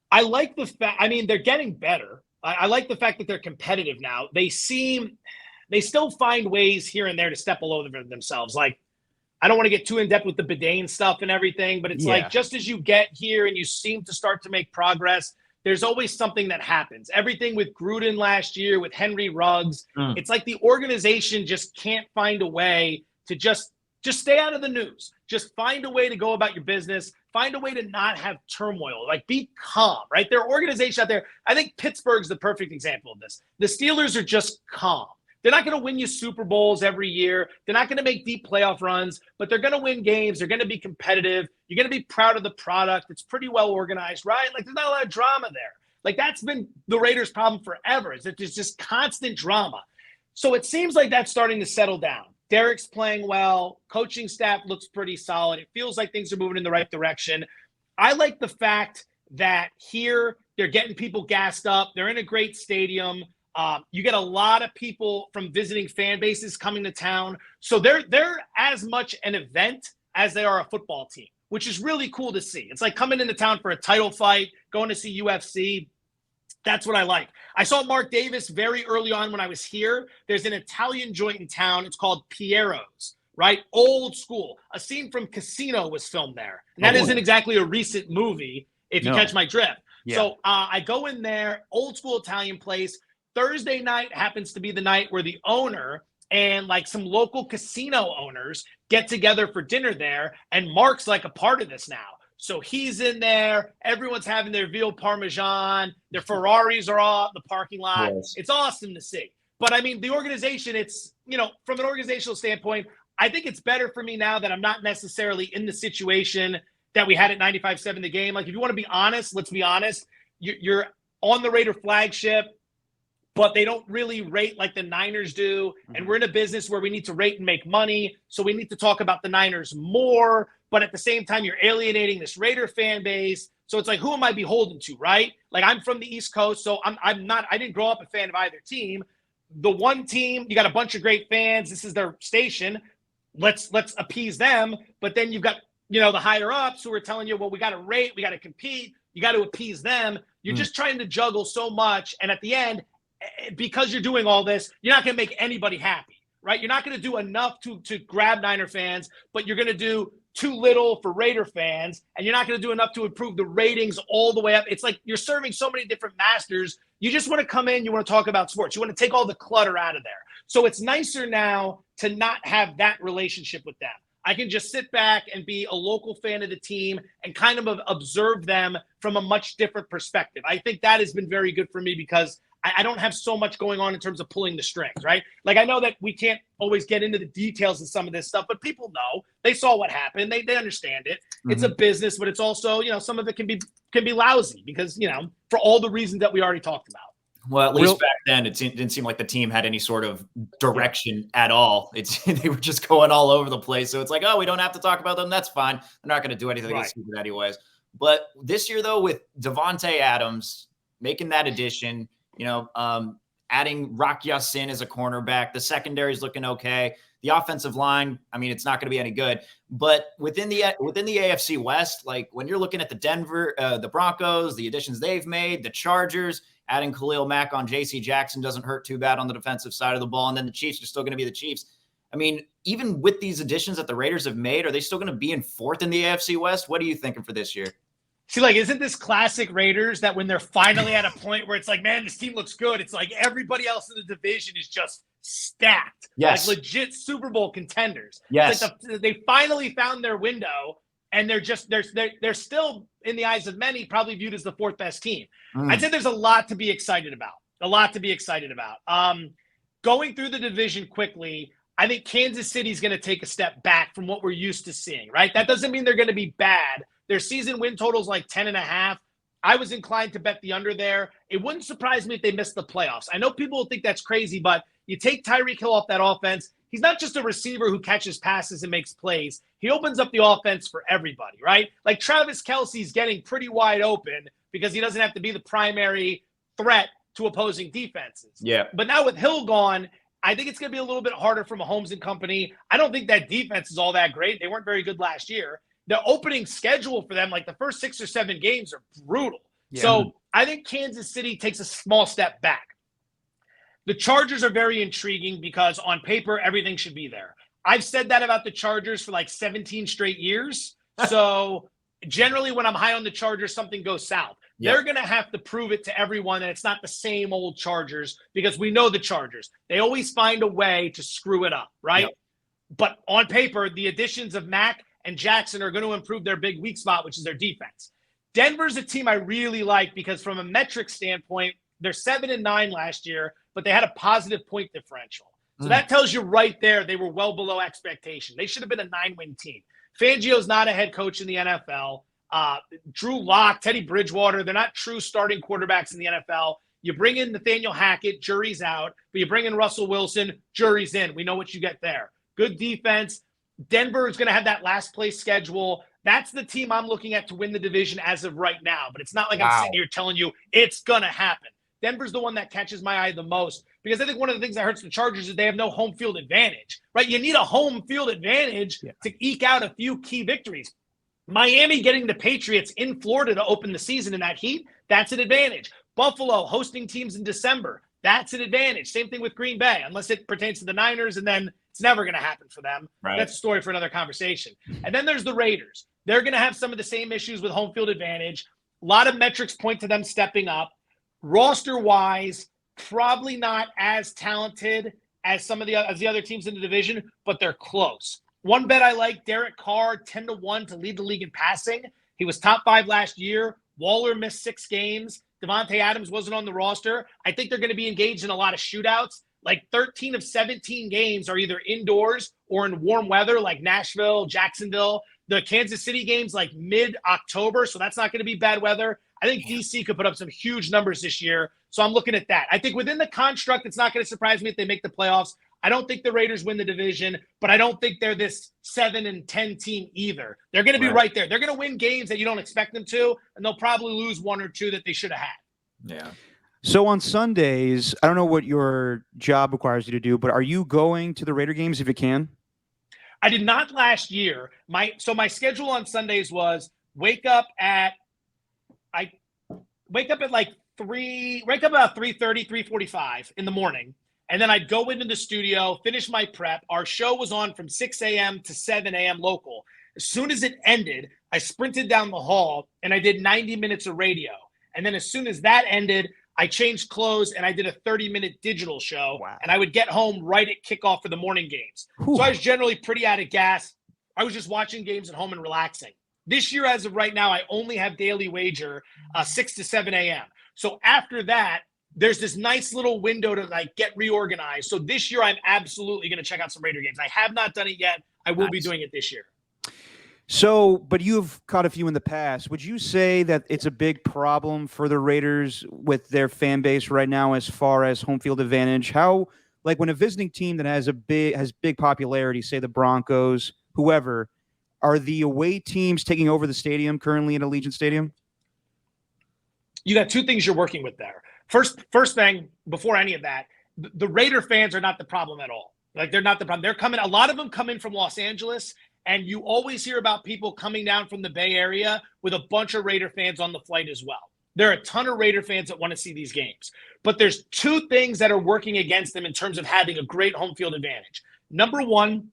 I like the fact, they're getting better. I like the fact that they're competitive now. They still find ways here and there to step all over themselves. Like, I don't want to get too in depth with the Bedane stuff and everything, but it's like, just as you get here and you seem to start to make progress, there's always something that happens. Everything with Gruden last year, with Henry Ruggs, it's like the organization just can't find a way to just stay out of the news. Just find a way to go about your business. Find a way to not have turmoil. Like, be calm, right? There are organizations out there. I think Pittsburgh's the perfect example of this. The Steelers are just calm. They're not going to win you Super Bowls every year. They're not going to make deep playoff runs, but they're going to win games. They're going to be competitive. You're going to be proud of the product. It's pretty well organized, right? Like, there's not a lot of drama there. Like, that's been the Raiders' problem forever, is that there's just constant drama. So it seems like that's starting to settle down. Derek's playing well. Coaching staff looks pretty solid. It feels like things are moving in the right direction. I like the fact that here they're getting people gassed up. They're in a great stadium. You get a lot of people from visiting fan bases coming to town. So they're as much an event as they are a football team, which is really cool to see. It's like coming into town for a title fight, going to see UFC. That's what I like. I saw Mark Davis very early on when I was here. There's an Italian joint in town. It's called Piero's, right? Old school. A scene from Casino was filmed there. And that isn't exactly a recent movie, if you catch my drift. Yeah. So I go in there, old school Italian place. Thursday night happens to be the night where the owner and like some local casino owners get together for dinner there. And Mark's like a part of this now. So he's in there. Everyone's having their veal parmesan. Their Ferraris are off the parking lot. Yes. It's awesome to see. But the organization, it's, from an organizational standpoint, I think it's better for me now that I'm not necessarily in the situation that we had at 95.7 The Game. Like, if you want to be honest, let's be honest. You're on the Raider flagship, but they don't really rate like the Niners do. And we're in a business where we need to rate and make money. So we need to talk about the Niners more. But at the same time, you're alienating this Raider fan base. So it's like, who am I beholden to, right? Like, I'm from the East Coast, so I didn't grow up a fan of either team. The one team, you got a bunch of great fans. This is their station. Let's appease them. But then you've got, the higher ups who are telling you, well, we got to rate, we got to compete, you got to appease them. You're just trying to juggle so much. And at the end, because you're doing all this, you're not going to make anybody happy, right? You're not going to do enough to grab Niner fans, but you're going to do too little for Raider fans, and you're not going to do enough to improve the ratings all the way up. It's like you're serving so many different masters. You just want to come in, you want to talk about sports. You want to take all the clutter out of there. So it's nicer now to not have that relationship with them. I can just sit back and be a local fan of the team and kind of observe them from a much different perspective. I think that has been very good for me because I don't have so much going on in terms of pulling the strings, right? Like, I know that we can't always get into the details of some of this stuff, but people know. They saw what happened. They understand it. It's a business, but it's also, some of it can be lousy because, for all the reasons that we already talked about. Well, at least back then, it didn't seem like the team had any sort of direction at all. They were just going all over the place. So it's like, oh, we don't have to talk about them. That's fine. They're not going to do anything stupid anyways. But this year, though, with Devontae Adams making that addition, adding Rock Ya-Sin as a cornerback, the secondary is looking okay. The offensive line, I mean, it's not going to be any good. But within the AFC West, like when you're looking at the Broncos, the additions they've made, the Chargers, adding Khalil Mack on J.C. Jackson doesn't hurt too bad on the defensive side of the ball. And then the Chiefs are still going to be the Chiefs. I mean, even with these additions that the Raiders have made, are they still going to be in fourth in the AFC West? What are you thinking for this year? See, like, isn't this classic Raiders that when they're finally at a point where it's like, man, this team looks good, it's like everybody else in the division is just stacked. Yes. Like legit Super Bowl contenders. Yes. Like they finally found their window, and they're still, in the eyes of many, probably viewed as the fourth best team. I'd say there's a lot to be excited about. Going through the division quickly, I think Kansas City is going to take a step back from what we're used to seeing, right? That doesn't mean they're going to be bad. Their season win total is like 10.5. I was inclined to bet the under there. It wouldn't surprise me if they missed the playoffs. I know people will think that's crazy, but you take Tyreek Hill off that offense. He's not just a receiver who catches passes and makes plays. He opens up the offense for everybody, right? Like Travis Kelce's getting pretty wide open because he doesn't have to be the primary threat to opposing defenses. Yeah. But now with Hill gone, I think it's going to be a little bit harder for Mahomes and company. I don't think that defense is all that great. They weren't very good last year. The opening schedule for them, like the first 6 or 7 games, are brutal. Yeah. So I think Kansas City takes a small step back. The Chargers are very intriguing because on paper, everything should be there. I've said that about the Chargers for like 17 straight years. So generally when I'm high on the Chargers, something goes south. Yep. They're going to have to prove it to everyone that it's not the same old Chargers because we know the Chargers. They always find a way to screw it up, right? Yep. But on paper, the additions of Mack and Jackson are going to improve their big weak spot, which is their defense. Denver's a team I really like because from a metric standpoint, they're 7-9 last year, but they had a positive point differential. So that tells you right there they were well below expectation. They should have been a 9-win team. Fangio's not a head coach in the NFL. Drew Lock, Teddy Bridgewater, they're not true starting quarterbacks in the NFL. You bring in Nathaniel Hackett, jury's out. But you bring in Russell Wilson, jury's in. We know what you get there. Good defense. Denver is going to have that last place schedule. That's the team I'm looking at to win the division as of right now. But it's not like I'm sitting here telling you it's going to happen. Denver's the one that catches my eye the most because I think one of the things that hurts the Chargers is they have no home field advantage, right? You need a home field advantage to eke out a few key victories. Miami getting the Patriots in Florida to open the season in that heat, that's an advantage. Buffalo hosting teams in December, that's an advantage. Same thing with Green Bay, unless it pertains to the Niners, and then it's never going to happen for them. Right. That's a story for another conversation. And then there's the Raiders. They're going to have some of the same issues with home field advantage. A lot of metrics point to them stepping up. Roster-wise, probably not as talented as some of the other teams in the division, but they're close. One bet I like, Derek Carr, 10-1 to lead the league in passing. He was top 5 last year. Waller missed 6 games. Devontae Adams wasn't on the roster. I think they're going to be engaged in a lot of shootouts. Like 13 of 17 games are either indoors or in warm weather like Nashville, Jacksonville. The Kansas City games like mid-October, so that's not going to be bad weather. I think DC could put up some huge numbers this year, so I'm looking at that. I think within the construct, it's not going to surprise me if they make the playoffs. I don't think the Raiders win the division, but I don't think they're this 7-10 team either. They're going to be right there. They're going to win games that you don't expect them to, and they'll probably lose 1 or 2 that they should have had. Yeah. So on Sundays, I don't know what your job requires you to do, but are you going to the Raider games if you can? I did not last year. My schedule on Sundays was wake up at like 3, wake up about 3:30, 3:45 in the morning. And then I'd go into the studio, finish my prep. Our show was on from 6 a.m. to 7 a.m. local. As soon as it ended, I sprinted down the hall and I did 90 minutes of radio. And then as soon as that ended, I changed clothes and I did a 30-minute digital show. Wow. And I would get home right at kickoff for the morning games. Whew. So I was generally pretty out of gas. I was just watching games at home and relaxing. This year, as of right now, I only have daily wager 6 to 7 a.m. So after that, there's this nice little window to like get reorganized. So this year, I'm absolutely going to check out some Raider games. I have not done it yet. I will be doing it this year. So, but you've caught a few in the past. Would you say that it's a big problem for the Raiders with their fan base right now as far as home field advantage? How, like when a visiting team that has big popularity, say the Broncos, whoever, are the away teams taking over the stadium currently at Allegiant Stadium? You got two things you're working with there. First thing, before any of that, the Raider fans are not the problem at all. Like they're not the problem. They're coming. A lot of them come in from Los Angeles. And you always hear about people coming down from the Bay Area with a bunch of Raider fans on the flight as well. There are a ton of Raider fans that want to see these games. But there's two things that are working against them in terms of having a great home field advantage. Number one,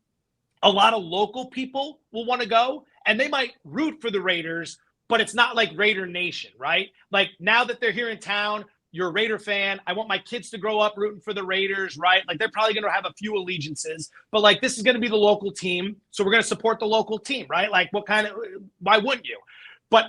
a lot of local people will want to go, and they might root for the Raiders, but it's not like Raider Nation, right? Like now that they're here in town, you're a Raider fan. I want my kids to grow up rooting for the Raiders, right? Like they're probably going to have a few allegiances, but like this is going to be the local team. So we're going to support the local team, right? Like why wouldn't you? But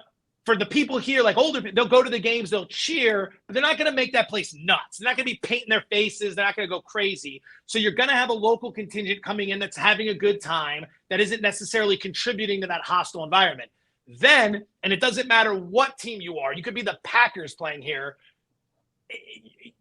for the people here, like older, they'll go to the games, they'll cheer, but they're not going to make that place nuts. They're not going to be painting their faces. They're not going to go crazy. So you're going to have a local contingent coming in that's having a good time that isn't necessarily contributing to that hostile environment. Then, and it doesn't matter what team you are, you could be the Packers playing here,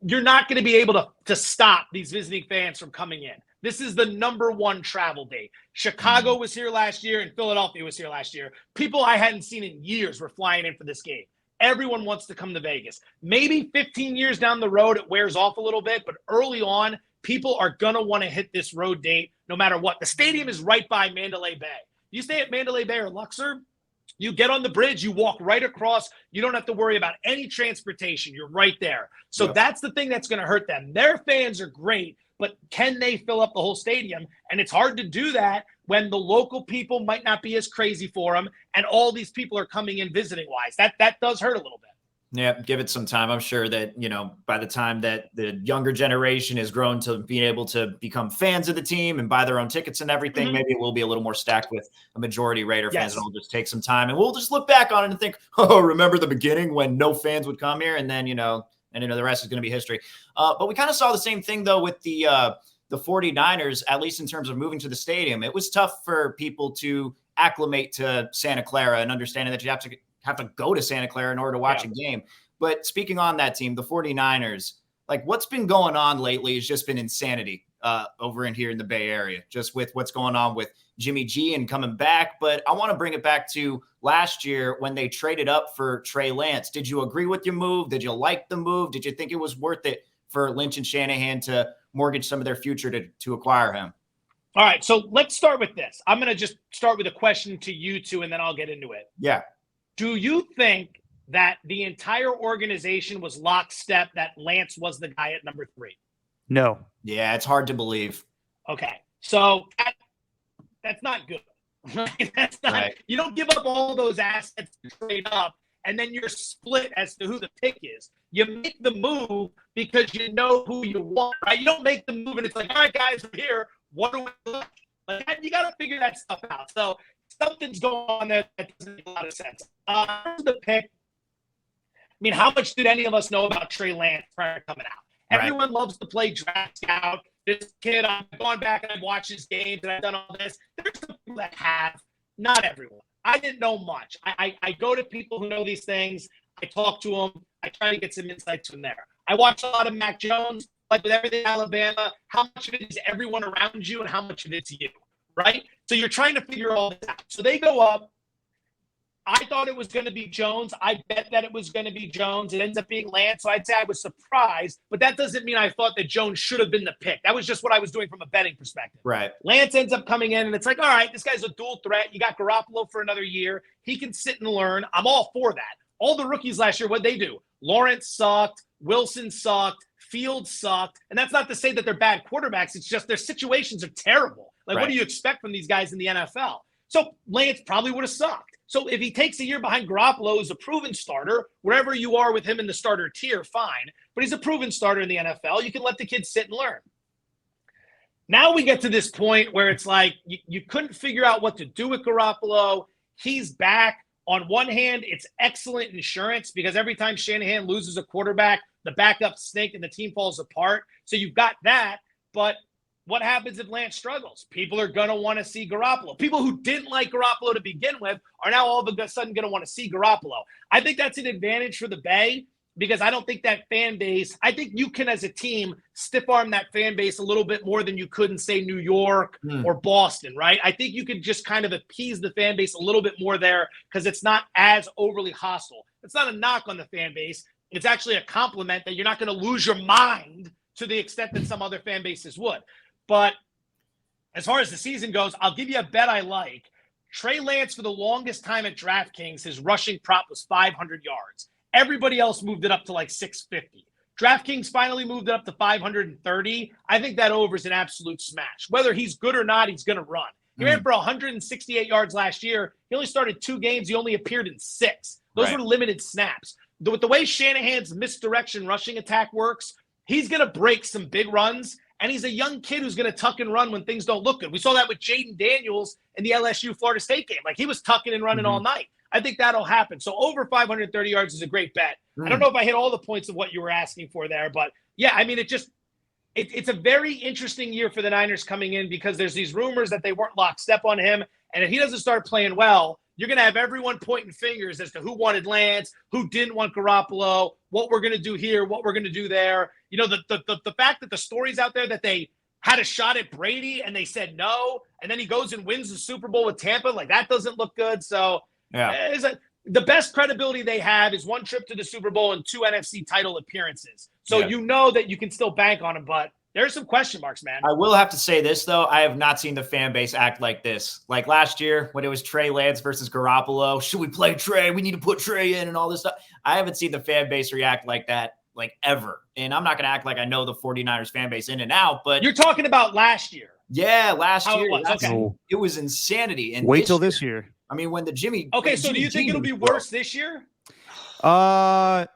you're not going to be able to stop these visiting fans from coming in. This is the number one travel date. Chicago was here last year and Philadelphia was here last year. People I hadn't seen in years were flying in for this game. Everyone wants to come to Vegas. Maybe 15 years down the road, it wears off a little bit, but early on, people are going to want to hit this road date no matter what. The stadium is right by Mandalay Bay. You stay at Mandalay Bay or Luxor, you get on the bridge, you walk right across. You don't have to worry about any transportation. You're right there. So that's the thing that's going to hurt them. Their fans are great, but can they fill up the whole stadium? And it's hard to do that when the local people might not be as crazy for them and all these people are coming in visiting-wise. That does hurt a little bit. Yeah, give it some time. I'm sure that, by the time that the younger generation has grown to being able to become fans of the team and buy their own tickets and everything, maybe it will be a little more stacked with a majority Raider fans. And it'll just take some time. And we'll just look back on it and think, oh, remember the beginning when no fans would come here? And then, the rest is going to be history. But we kind of saw the same thing, though, with the 49ers, at least in terms of moving to the stadium. It was tough for people to acclimate to Santa Clara and understanding that you have to go to Santa Clara in order to watch a game. But speaking on that team, the 49ers, like what's been going on lately has just been insanity over in here in the Bay Area, just with what's going on with Jimmy G and coming back. But I want to bring it back to last year when they traded up for Trey Lance. Did you agree with your move? Did you like the move? Did you think it was worth it for Lynch and Shanahan to mortgage some of their future to acquire him? All right, so let's start with this. I'm going to just start with a question to you two, and then I'll get into it. Yeah. Do you think that the entire organization was lockstep that Lance was the guy at number 3? No. Yeah, it's hard to believe. Okay, so that's not good. That's not. Right. You don't give up all those assets to trade up, and then you're split as to who the pick is. You make the move because you know who you want, right? You don't make the move and it's like, all right, guys, we're here. What do we do? Like, you got to figure that stuff out. So something's going on there that doesn't make a lot of sense. The pick. I mean, how much did any of us know about Trey Lance prior to coming out? Right. Everyone loves to play draft scout. This kid, I've gone back and I've watched his games and I've done all this. There's some people that have, not everyone. I didn't know much. I go to people who know these things. I talk to them. I try to get some insights from there. I watch a lot of Mac Jones, like with everything in Alabama. How much of it is everyone around you and how much of it's you, right? So you're trying to figure all this out. So they go up. I thought it was going to be Jones. I bet that it was going to be Jones. It ends up being Lance. So I'd say I was surprised, but that doesn't mean I thought that Jones should have been the pick. That was just what I was doing from a betting perspective. Right. Lance ends up coming in and it's like, all right, this guy's a dual threat. You got Garoppolo for another year. He can sit and learn. I'm all for that. All the rookies last year, what'd they do? Lawrence sucked. Wilson sucked. Fields sucked. And that's not to say that they're bad quarterbacks. It's just their situations are terrible. Like, What do you expect from these guys in the NFL? So Lance probably would have sucked. So if he takes a year behind Garoppolo, who's a proven starter, wherever you are with him in the starter tier, fine. But he's a proven starter in the NFL. You can let the kid sit and learn. Now we get to this point where it's like you couldn't figure out what to do with Garoppolo. He's back. On one hand, it's excellent insurance because every time Shanahan loses a quarterback, the backup stink and the team falls apart. So you've got that. But what happens if Lance struggles? People are going to want to see Garoppolo. People who didn't like Garoppolo to begin with are now all of a sudden going to want to see Garoppolo. I think that's an advantage for the Bay, because I don't think that fan base, I think you can, as a team, stiff arm that fan base a little bit more than you could in, say, New York or Boston, right? I think you could just kind of appease the fan base a little bit more there, because it's not as overly hostile. It's not a knock on the fan base. It's actually a compliment that you're not going to lose your mind to the extent that some other fan bases would. But as far as the season goes, I'll give you a bet I like. Trey Lance, for the longest time at DraftKings, his rushing prop was 500 yards. Everybody else moved it up to like 650. DraftKings finally moved it up to 530. I think that over is an absolute smash. Whether he's good or not, he's going to run. He ran for 168 yards last year. He only started 2 games. He only appeared in 6. Those were limited snaps. With the way Shanahan's misdirection rushing attack works, he's going to break some big runs, and he's a young kid who's going to tuck and run when things don't look good. We saw that with Jaden Daniels in the LSU-Florida State game. Like, he was tucking and running all night. I think that'll happen. So over 530 yards is a great bet. I don't know if I hit all the points of what you were asking for there, but yeah, I mean, it's a very interesting year for the Niners coming in, because there's these rumors that they weren't lockstep on him. And if he doesn't start playing well, you're going to have everyone pointing fingers as to who wanted Lance, who didn't want Garoppolo, what we're going to do here, what we're going to do there. You know, the fact that the stories out there that they had a shot at Brady and they said no, and then he goes and wins the Super Bowl with Tampa, like, that doesn't look good. So the best credibility they have is 1 trip to the Super Bowl and 2 NFC title appearances. So you know that you can still bank on him, but there's some question marks, man. I will have to say this, though. I have not seen the fan base act like this. Like last year when it was Trey Lance versus Garoppolo. Should we play Trey? We need to put Trey in and all this stuff. I haven't seen the fan base react like that, like, ever. And I'm not going to act like I know the 49ers fan base in and out, but you're talking about last year. Yeah, last year. It was. It was insanity. And wait till this year. I mean, when the Jimmy. Okay, so do you think it'll be worse this year? Man.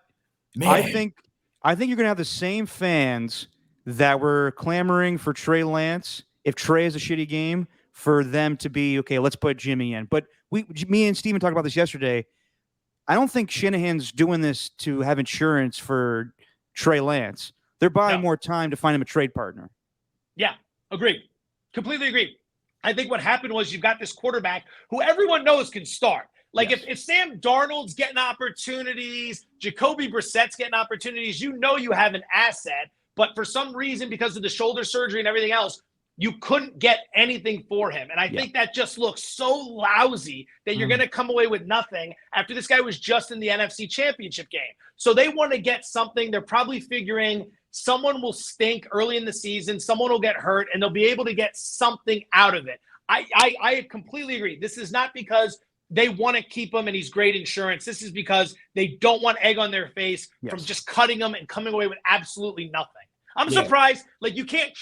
I think you're going to have the same fans that were clamoring for Trey Lance, if Trey has a shitty game, for them to be, okay, let's put Jimmy in. But me and Steven talked about this yesterday. I don't think Shanahan's doing this to have insurance for Trey Lance. They're buying more time to find him a trade partner. Yeah, agreed. Completely agree. I think what happened was you've got this quarterback who everyone knows can start. Like, if Sam Darnold's getting opportunities, Jacoby Brissett's getting opportunities, you know you have an asset. But for some reason, because of the shoulder surgery and everything else, you couldn't get anything for him. And I think that just looks so lousy that you're going to come away with nothing after this guy was just in the NFC Championship game. So they want to get something. They're probably figuring someone will stink early in the season, someone will get hurt, and they'll be able to get something out of it. I completely agree. This is not because they want to keep him and he's great insurance. This is because they don't want egg on their face from just cutting him and coming away with absolutely nothing. I'm surprised. Like, you can't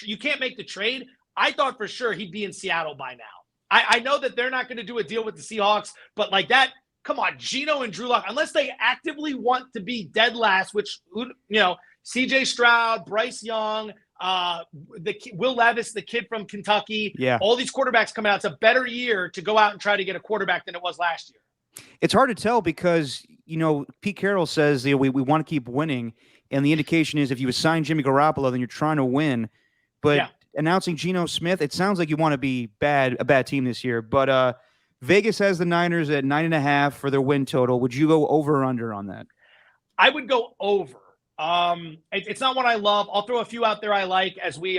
make the trade. I thought for sure he'd be in Seattle by now. I know that they're not going to do a deal with the Seahawks, but like that, come on, Geno and Drew Lock, unless they actively want to be dead last, which, you know, CJ Stroud, Bryce Young, Will Levis, the kid from Kentucky, all these quarterbacks coming out. It's a better year to go out and try to get a quarterback than it was last year. It's hard to tell because, you know, Pete Carroll says we want to keep winning. And the indication is if you assign Jimmy Garoppolo, then you're trying to win. But announcing Geno Smith, it sounds like you want to be a bad team this year. But Vegas has the Niners at 9.5 for their win total. Would you go over or under on that? I would go over. It's not what I love. I'll throw a few out there I like as we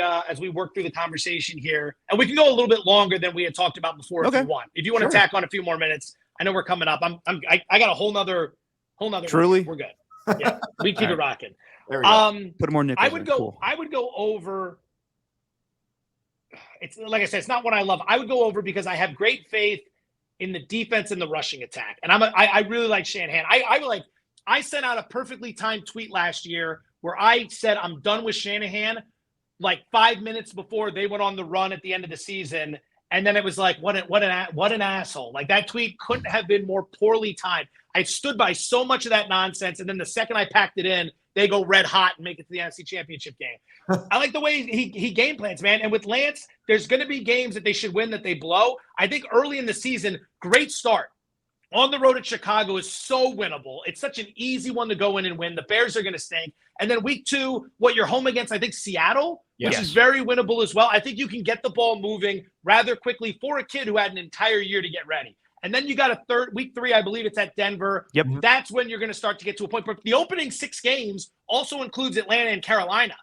work through the conversation here, and we can go a little bit longer than we had talked about before if you want. If you want to tack on a few more minutes, I know we're coming up. I got a whole nother. Truly, we're good. Yeah, we keep it rocking. There we go. Put more nickels. I would go over. It's like I said, it's not what I love. I would go over because I have great faith in the defense and the rushing attack, and I really like Shanahan. I sent out a perfectly timed tweet last year where I said I'm done with Shanahan like 5 minutes before they went on the run at the end of the season. And then it was like, what an asshole. Like, that tweet couldn't have been more poorly timed. I stood by so much of that nonsense. And then the second I packed it in, they go red hot and make it to the NFC Championship game. I like the way he game plans, man. And with Lance, there's going to be games that they should win that they blow. I think early in the season, great start. on the road at Chicago is so winnable. It's such an easy one to go in and win. The Bears are going to stink. And then week 2, you're home against, I think, Seattle, which is very winnable as well. I think you can get the ball moving rather quickly for a kid who had an entire year to get ready. And then you got week 3, I believe it's at Denver. Yep. That's when you're going to start to get to a point. But the opening 6 games also includes Atlanta and Carolina.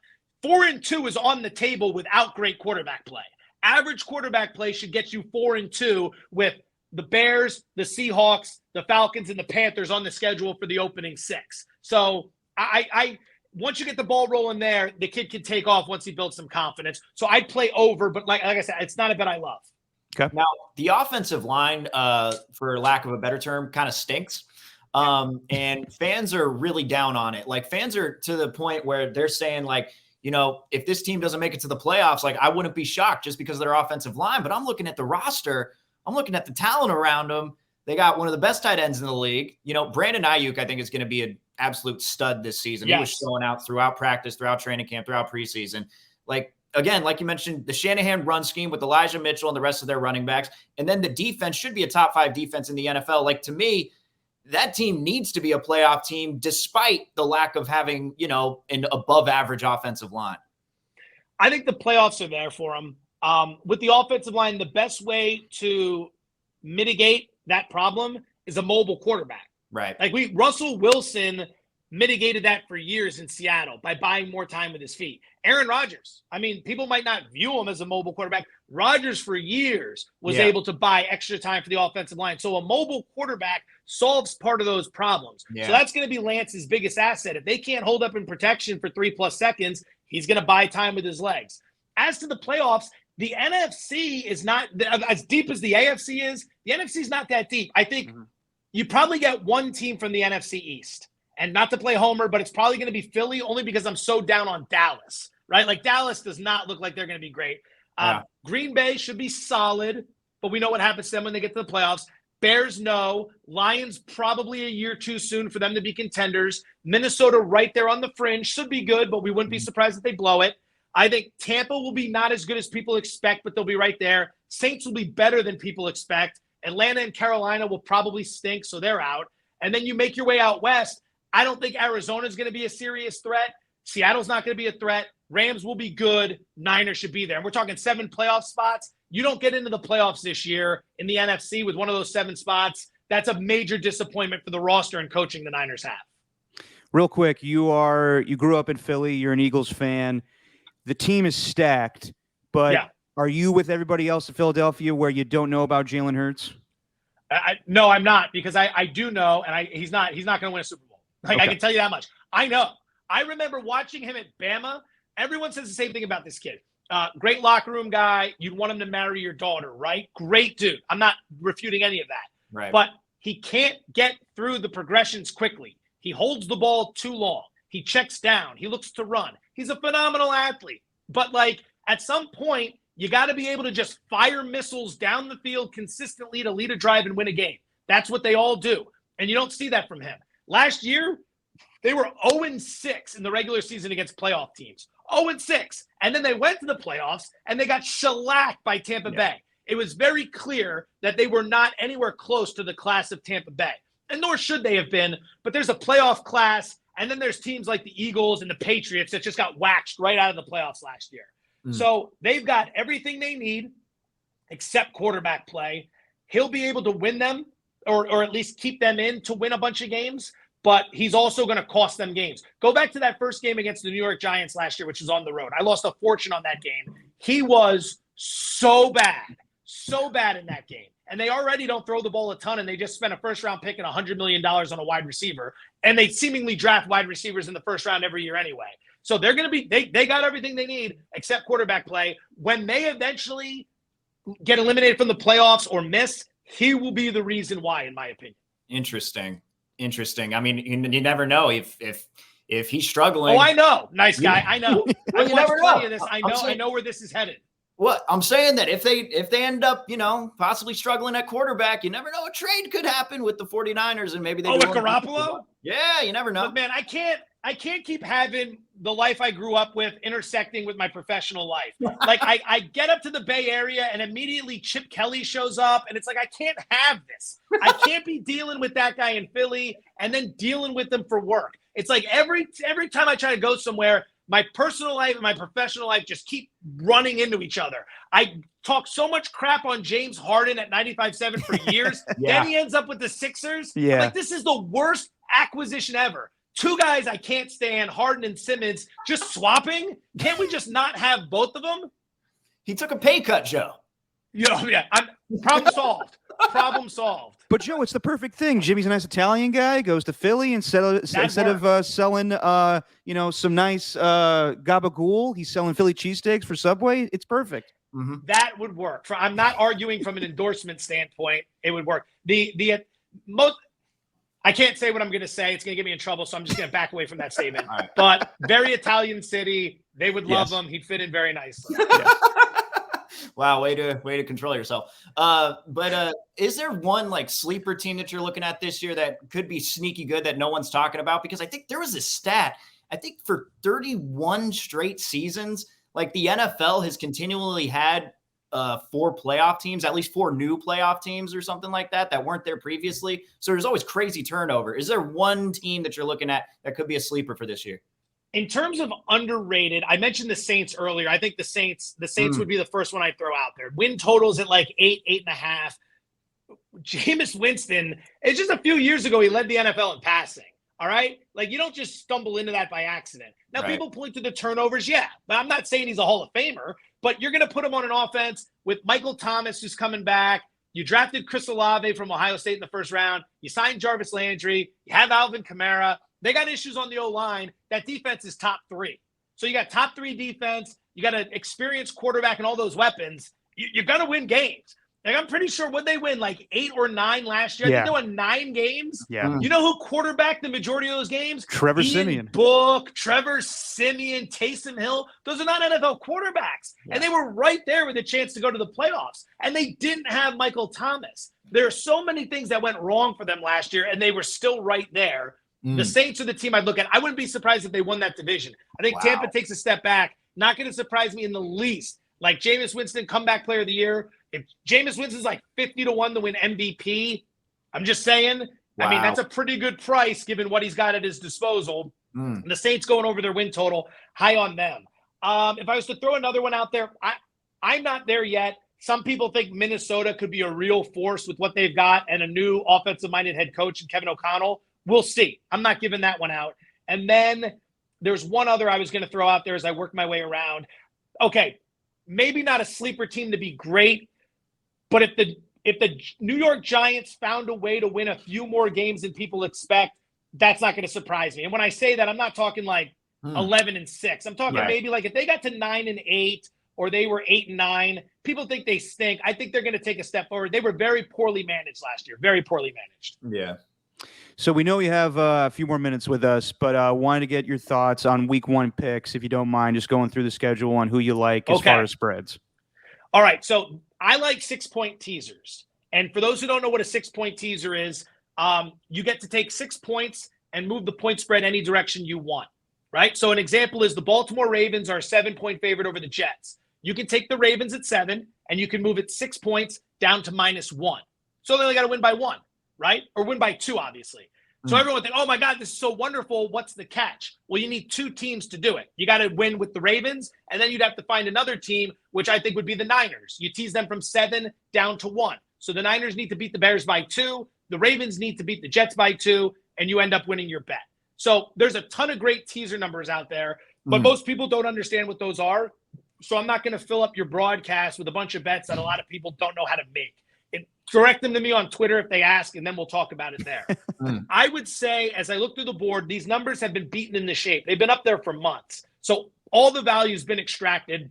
4-2 is on the table without great quarterback play. Average quarterback play should get you 4-2 with the Bears, the Seahawks, the Falcons, and the Panthers on the schedule for the opening 6. So I once you get the ball rolling there, the kid can take off once he builds some confidence. So I'd play over, but like I said, it's not a bet I love. Okay. Now, the offensive line, for lack of a better term, kind of stinks. And fans are really down on it. Like, fans are to the point where they're saying, like, if this team doesn't make it to the playoffs, like, I wouldn't be shocked just because of their offensive line. But I'm looking at the roster. I'm looking at the talent around them. They got one of the best tight ends in the league. Brandon Ayuk, I think, is going to be an absolute stud this season. Yes. He was showing out throughout practice, throughout training camp, throughout preseason. Like, again, like you mentioned, the Shanahan run scheme with Elijah Mitchell and the rest of their running backs. And then the defense should be a top 5 defense in the NFL. Like, to me, that team needs to be a playoff team despite the lack of having, an above average offensive line. I think the playoffs are there for them. With the offensive line, the best way to mitigate that problem is a mobile quarterback. Right. Like Russell Wilson mitigated that for years in Seattle by buying more time with his feet. Aaron Rodgers, I mean, people might not view him as a mobile quarterback. Rodgers for years was able to buy extra time for the offensive line. So a mobile quarterback solves part of those problems. Yeah. So that's going to be Lance's biggest asset. If they can't hold up in protection for 3+ seconds, he's going to buy time with his legs. As to the playoffs, the NFC is not as deep as the AFC is. The NFC is not that deep. I think you probably get one team from the NFC East. And not to play homer, but it's probably going to be Philly only because I'm so down on Dallas, right? Like, Dallas does not look like they're going to be great. Green Bay should be solid, but we know what happens to them when they get to the playoffs. Bears, no. Lions, probably a year too soon for them to be contenders. Minnesota, right there on the fringe, should be good, but we wouldn't be surprised if they blow it. I think Tampa will be not as good as people expect, but they'll be right there. Saints will be better than people expect. Atlanta and Carolina will probably stink, so they're out. And then you make your way out west. I don't think Arizona is going to be a serious threat. Seattle's not going to be a threat. Rams will be good. Niners should be there. And we're talking 7 playoff spots. You don't get into the playoffs this year in the NFC with one of those 7 spots. That's a major disappointment for the roster and coaching the Niners have. Real quick, you grew up in Philly. You're an Eagles fan. The team is stacked, but are you with everybody else in Philadelphia where you don't know about Jalen Hurts? No, I'm not, because I do know, and he's not going to win a Super Bowl. Like, I can tell you that much. I know. I remember watching him at Bama. Everyone says the same thing about this kid. Great locker room guy. You'd want him to marry your daughter, right? Great dude. I'm not refuting any of that. Right. But he can't get through the progressions quickly. He holds the ball too long. He checks down. He looks to run. He's a phenomenal athlete. But, like, at some point, you got to be able to just fire missiles down the field consistently to lead a drive and win a game. That's what they all do. And you don't see that from him. Last year, they were 0-6 in the regular season against playoff teams. 0-6. And then they went to the playoffs, and they got shellacked by Tampa Bay. It was very clear that they were not anywhere close to the class of Tampa Bay. And nor should they have been. But there's a playoff class, and then there's teams like the Eagles and the Patriots that just got waxed right out of the playoffs last year. So they've got everything they need except quarterback play. He'll be able to win them or at least keep them in to win a bunch of games, but he's also going to cost them games. Go back to that first game against the New York Giants last year, which was on the road. I lost a fortune on that game. He was so bad in that game. And they already don't throw the ball a ton, and they just spent a first-round pick and $100 million on a wide receiver. And they seemingly draft wide receivers in the first round every year anyway. So they're going to be they got everything they need except quarterback play. When they eventually get eliminated from the playoffs or miss, he will be the reason why, in my opinion. Interesting. I mean, you never know if he's struggling. Oh, I know. Nice guy. I know. Well, I watched plenty of this. I know where this is headed. Well, I'm saying that if they end up, possibly struggling at quarterback, you never know. A trade could happen with the 49ers, and maybe they with Garoppolo? Yeah, you never know. But man, I can't keep having the life I grew up with intersecting with my professional life. Like I get up to the Bay Area and immediately Chip Kelly shows up, and it's like I can't have this. I can't be dealing with that guy in Philly and then dealing with them for work. It's like every time I try to go somewhere, my personal life and my professional life just keep running into each other. I talk so much crap on James Harden at 95.7 for years. Yeah. Then he ends up with the Sixers. Yeah. I'm like, this is the worst acquisition ever. Two guys I can't stand, Harden and Simmons, just swapping. Can't we just not have both of them? He took a pay cut, Joe. Yeah. Problem solved. Problem solved. But Joe, it's the perfect thing. Jimmy's a nice Italian guy. Goes to Philly instead of selling, some nice gabagool. He's selling Philly cheesesteaks for Subway. It's perfect. Mm-hmm. That would work. I'm not arguing from an endorsement standpoint. It would work. I can't say what I'm going to say. It's going to get me in trouble, so I'm just going to back away from that statement. Right. But very Italian city. They would love him. He'd fit in very nicely. Yeah. Wow, way to control yourself. But is there one like sleeper team that you're looking at this year that could be sneaky good that no one's talking about? Because I think there was a stat, I think for 31 straight seasons, like the NFL has continually had 4 playoff teams, at least 4 new playoff teams or something like that weren't there previously. So there's always crazy turnover. Is there one team that you're looking at that could be a sleeper for this year? In terms of underrated, I mentioned the Saints earlier. I think the Saints would be the first one I'd throw out there. Win totals at like 8.5. Jameis Winston, it's just a few years ago, he led the NFL in passing. All right? Like, you don't just stumble into that by accident. Now, Right. People point to the turnovers. Yeah, but I'm not saying he's a Hall of Famer, but you're going to put him on an offense with Michael Thomas, who's coming back. You drafted Chris Olave from Ohio State in the first round. You signed Jarvis Landry. You have Alvin Kamara. They got issues on the O-line. That defense is top 3. So you got top 3 defense. You got an experienced quarterback and all those weapons. You're going to win games. Like, I'm pretty sure when they win like 8 or 9 last year, I think they won 9 games. Yeah. You know who quarterbacked the majority of those games? Trevor Ian Siemian. Book, Trevor Siemian, Taysom Hill. Those are not NFL quarterbacks. Yeah. And they were right there with a chance to go to the playoffs. And they didn't have Michael Thomas. There are so many things that went wrong for them last year, and they were still right there. The Saints are the team I'd look at. I wouldn't be surprised if they won that division. I think Tampa takes a step back. Not going to surprise me in the least. Like Jameis Winston, comeback player of the year. If Jameis Winston's like 50-1 to win MVP, I'm just saying. Wow. I mean, that's a pretty good price given what he's got at his disposal. The Saints going over their win total, high on them. If I was to throw another one out there, I'm not there yet. Some people think Minnesota could be a real force with what they've got and a new offensive-minded head coach in Kevin O'Connell. We'll see. I'm not giving that one out. And then there's one other I was going to throw out there as I work my way around. Okay, maybe not a sleeper team to be great, but if the New York Giants found a way to win a few more games than people expect, that's not going to surprise me. And when I say that, I'm not talking like 11-6. I'm talking maybe like if they got to 9-8 or they were 8-9, people think they stink. I think they're going to take a step forward. They were very poorly managed last year, very poorly managed. Yeah. So we know you have a few more minutes with us, but wanted to get your thoughts on week 1 picks, if you don't mind, just going through the schedule on who you like as far as spreads. All right. So I like 6-point teasers. And for those who don't know what a 6-point teaser is, you get to take 6 points and move the point spread any direction you want, right? So an example is the Baltimore Ravens are a 7-point favorite over the Jets. You can take the Ravens at 7 and you can move it 6 points down to -1. So they only got to win by 1. Right? Or win by 2, obviously. So everyone would think, oh my God, this is so wonderful. What's the catch? Well, you need 2 teams to do it. You got to win with the Ravens, and then you'd have to find another team, which I think would be the Niners. You tease them from 7 down to 1. So the Niners need to beat the Bears by 2. The Ravens need to beat the Jets by 2, and you end up winning your bet. So there's a ton of great teaser numbers out there, but most people don't understand what those are. So I'm not going to fill up your broadcast with a bunch of bets that a lot of people don't know how to make. Direct them to me on Twitter if they ask, and then we'll talk about it there. I would say, as I look through the board, these numbers have been beaten into shape. They've been up there for months. So all the value has been extracted.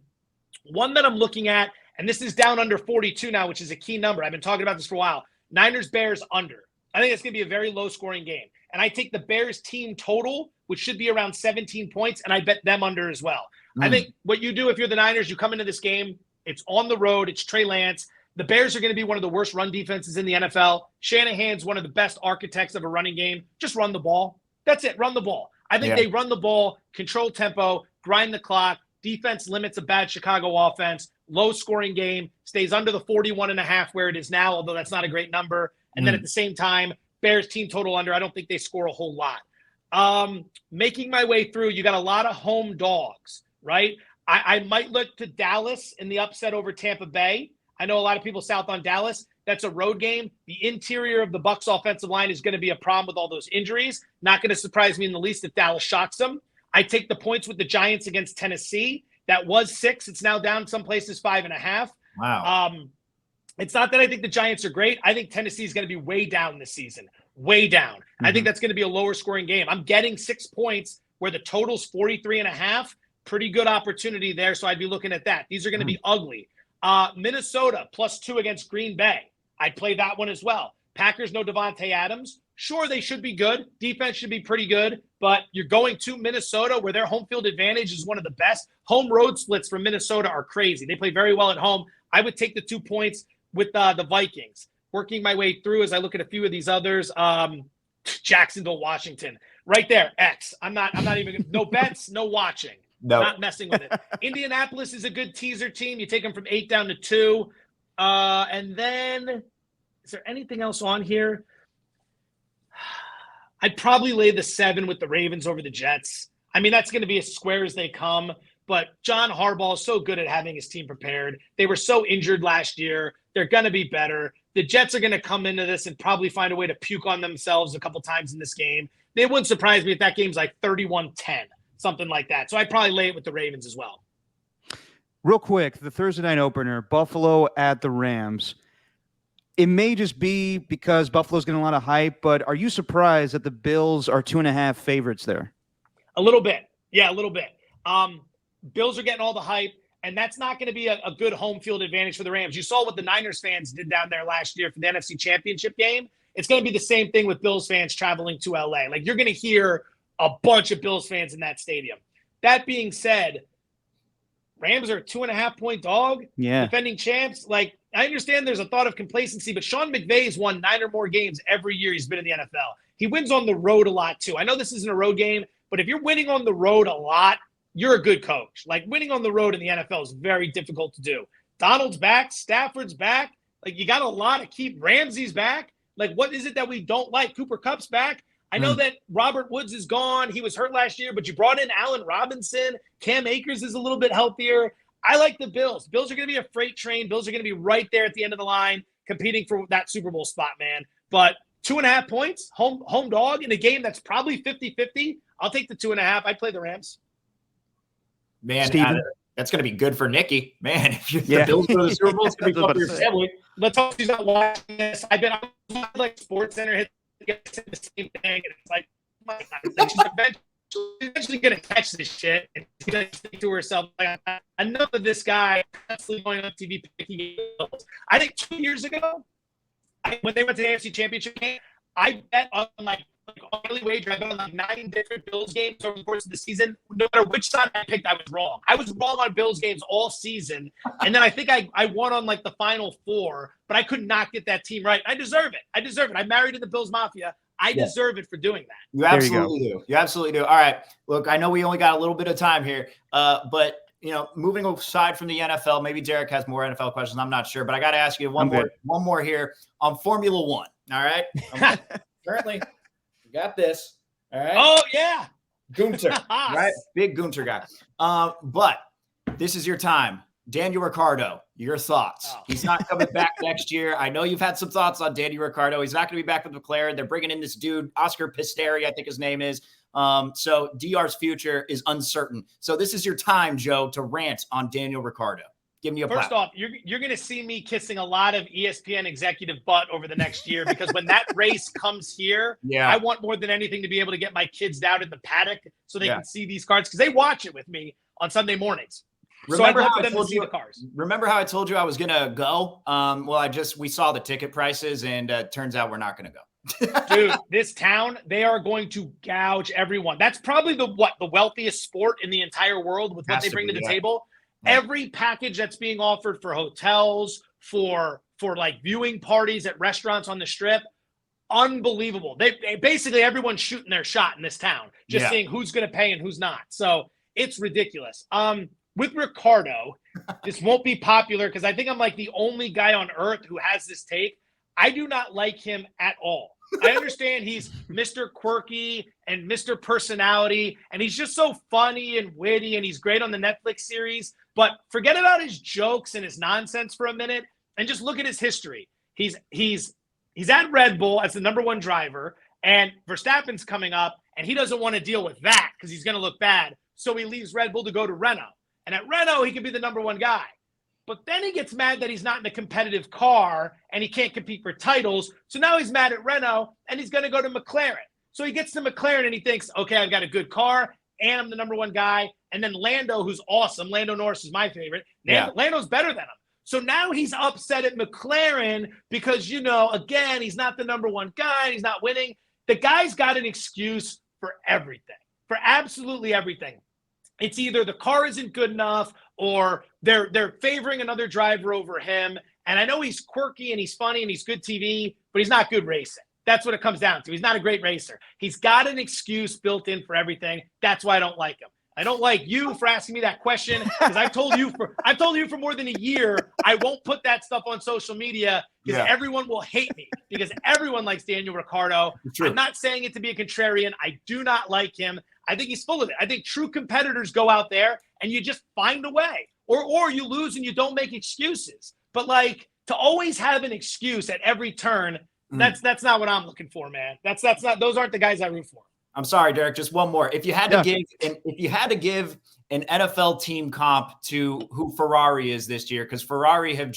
One that I'm looking at, and this is down under 42 now, which is a key number. I've been talking about this for a while. Niners-Bears under. I think it's going to be a very low-scoring game. And I take the Bears team total, which should be around 17 points, and I bet them under as well. I think what you do if you're the Niners, you come into this game, It's on the road. It's Trey Lance. The Bears are going to be one of the worst run defenses in the NFL. Shanahan's one of the best architects of a running game. Just run the ball. That's it. Run the ball. I think they run the ball, control tempo, grind the clock. Defense limits a bad Chicago offense. Low scoring game. Stays under the 41.5 where it is now, although that's not a great number. And then at the same time, Bears team total under. I don't think they score a whole lot. Making my way through, you got a lot of home dogs, right? I might look to Dallas in the upset over Tampa Bay. I know a lot of people south on Dallas. That's a road game. The interior of the Bucs offensive line is going to be a problem with all those injuries. Not going to surprise me in the least if Dallas shocks them. I take the points with the Giants against Tennessee. That was 6. It's now down some places 5.5. Wow. It's not that I think the Giants are great. I think Tennessee is going to be way down this season. Way down. I think that's going to be a lower scoring game. I'm getting 6 points where the total's 43.5. Pretty good opportunity there. So I'd be looking at that. These are going to be ugly. Minnesota +2 against Green Bay. I'd play that one as well. Packers, no Devontae Adams. Sure, they should be good. Defense should be pretty good, but you're going to Minnesota where their home field advantage is one of the best. Home road splits from Minnesota are crazy. They play very well at home. I would take the 2 points with the Vikings. Working my way through as I look at a few of these others. Jacksonville, Washington. Right there, X. I'm not even – no bets, no watching. No. Not messing with it. Indianapolis is a good teaser team. You take them from 8 down to 2. And then is there anything else on here? I'd probably lay the 7 with the Ravens over the Jets. I mean, that's going to be as square as they come. But John Harbaugh is so good at having his team prepared. They were so injured last year. They're going to be better. The Jets are going to come into this and probably find a way to puke on themselves a couple times in this game. They wouldn't surprise me if that game's like 31-10. Something like that. So I'd probably lay it with the Ravens as well. Real quick, the Thursday night opener, Buffalo at the Rams. It may just be because Buffalo's getting a lot of hype, but are you surprised that the Bills are 2.5 favorites there? A little bit. Yeah, a little bit. Bills are getting all the hype, and that's not going to be a good home field advantage for the Rams. You saw what the Niners fans did down there last year for the NFC Championship game. It's going to be the same thing with Bills fans traveling to LA. Like, you're going to hear a bunch of Bills fans in that stadium. That being said, Rams are a 2.5-point dog. Yeah. Defending champs. Like, I understand there's a thought of complacency, but Sean McVay's won 9 or more games every year he's been in the NFL. He wins on the road a lot too. I know this isn't a road game, but if you're winning on the road a lot, you're a good coach. Like, winning on the road in the NFL is very difficult to do. Donald's back. Stafford's back. Like, you got a lot to keep. Ramsey's back. Like, what is it that we don't like? Cooper Kupp's back. I know that Robert Woods is gone. He was hurt last year, but you brought in Allen Robinson. Cam Akers is a little bit healthier. I like the Bills. Bills are going to be a freight train. Bills are going to be right there at the end of the line competing for that Super Bowl spot, man. But 2.5 points, home dog in a game that's probably 50-50. I'll take the 2.5. I'd play the Rams. Man, Steven? that's going to be good for Nikki. Man, if the Bills go to the Super Bowl, it's going to be fun for your family. Let's hope she's not watching this. I've been on like SportsCenter hit the same thing, and it's like, oh my God, like she's eventually going to catch this shit, and she's going to think to herself, like, enough of this guy constantly going on TV picking Bills. I think 2 years ago, when they went to the AFC Championship game, I bet on like on daily wager, I bet on like 9 different Bills games over the course of the season. No matter which side I picked, I was wrong. I was wrong on Bills games all season. And then I think I won on like the final 4, but I could not get that team right. I deserve it. I married in the Bills Mafia. I deserve it for doing that. You absolutely do. You absolutely do. All right. Look, I know we only got a little bit of time here, but moving aside from the NFL, maybe Derek has more NFL questions. I'm not sure, but I got to ask you one more here on Formula One. All right. Currently, we got this. All right. Oh yeah. Gunter, right? Big Gunter guy. But this is your time. Daniel Ricciardo, your thoughts. Oh. He's not coming back next year. I know you've had some thoughts on Daniel Ricciardo. He's not going to be back with McLaren. They're bringing in this dude, Oscar Piastri, I think his name is. So DR's future is uncertain. So this is your time, Joe, to rant on Daniel Ricciardo. Give me a First off, you're going to see me kissing a lot of ESPN executive butt over the next year, because when that race comes here, I want more than anything to be able to get my kids down in the paddock so they can see these cars, because they watch it with me on Sunday mornds. Remember how I told you the cars. Remember how I told you I was going to go? We saw the ticket prices, and turns out we're not going to go. Dude, this town, they are going to gouge everyone. That's probably the wealthiest sport in the entire world with what they bring to the table. Every package that's being offered for hotels, for like viewing parties at restaurants on the strip, unbelievable. They basically everyone's shooting their shot in this town, just seeing who's going to pay and who's not. So it's ridiculous. With Ricardo, this won't be popular because I think I'm like the only guy on earth who has this take. I do not like him at all. I understand he's Mr. Quirky and Mr. Personality, and he's just so funny and witty, and he's great on the Netflix series. But forget about his jokes and his nonsense for a minute, and just look at his history. He's at Red Bull as the #1 driver, and Verstappen's coming up, and he doesn't want to deal with that because he's going to look bad. So he leaves Red Bull to go to Renault. And at Renault, he can be the #1 guy. But then he gets mad that he's not in a competitive car and he can't compete for titles. So now he's mad at Renault and he's going to go to McLaren. So he gets to McLaren and he thinks, okay, I've got a good car and I'm the #1 guy. And then Lando, who's awesome. Lando Norris is my favorite. Lando's better than him. So now he's upset at McLaren because, again, he's not the #1 guy. He's not winning. The guy's got an excuse for everything, for absolutely everything. It's either the car isn't good enough or they're favoring another driver over him. And I know he's quirky and he's funny and he's good TV, but he's not good racing. That's what it comes down to. He's not a great racer. He's got an excuse built in for everything. That's why I don't like him. I don't like you for asking me that question because I've told you for more than a year I won't put that stuff on social media because everyone will hate me because everyone likes Daniel Ricciardo. I'm not saying it to be a contrarian. I do not like him. I think he's full of it. I think true competitors go out there and you just find a way, or you lose and you don't make excuses. But like to always have an excuse at every turn, that's not what I'm looking for, man. That's not. Those aren't the guys I root for. I'm sorry, Derek. Just one more. If you had to give an NFL team comp to who Ferrari is this year, because Ferrari have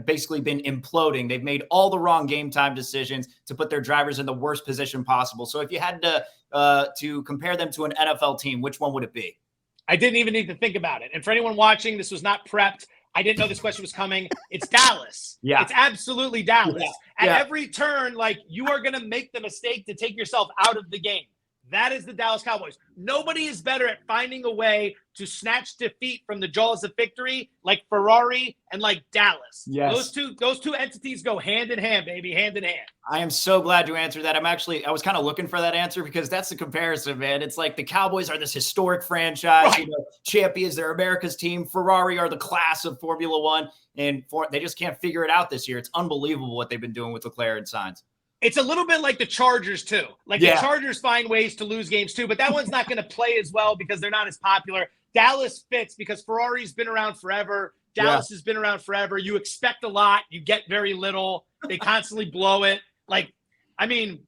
basically been imploding. They've made all the wrong game time decisions to put their drivers in the worst position possible. So if you had to compare them to an NFL team, which one would it be? I didn't even need to think about it. And for anyone watching, this was not prepped. I didn't know this question was coming. It's Dallas. Yeah. It's absolutely Dallas. At every turn, like you are going to make the mistake to take yourself out of the game. That is the Dallas Cowboys. Nobody is better at finding a way to snatch defeat from the jaws of victory like Ferrari and like Dallas. Yes. Those two entities go hand in hand, baby, hand in hand. I am so glad you answered that. I was kind of looking for that answer because that's the comparison, man. It's like the Cowboys are this historic franchise, right. Champions, they're America's team. Ferrari are the class of Formula One, and they just can't figure it out this year. It's unbelievable what they've been doing with Leclerc and Sainz. It's a little bit like the Chargers, too. Like the Chargers find ways to lose games, too. But that one's not going to play as well because they're not as popular. Dallas fits because Ferrari's been around forever. Dallas has been around forever. You expect a lot. You get very little. They constantly blow it. Like, I mean,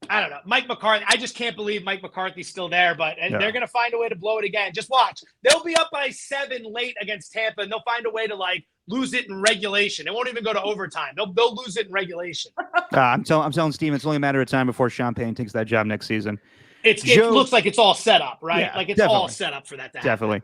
I don't know. Mike McCarthy, I just can't believe Mike McCarthy's still there. But they're going to find a way to blow it again. Just watch. They'll be up by 7 late against Tampa, and they'll find a way to, like, lose it in regulation. It won't even go to overtime. They'll lose it in regulation. I'm telling Steven, it's only a matter of time before Champagne takes that job next season. It looks like it's all set up, right? Yeah, like it's all set up for that to happen. Definitely.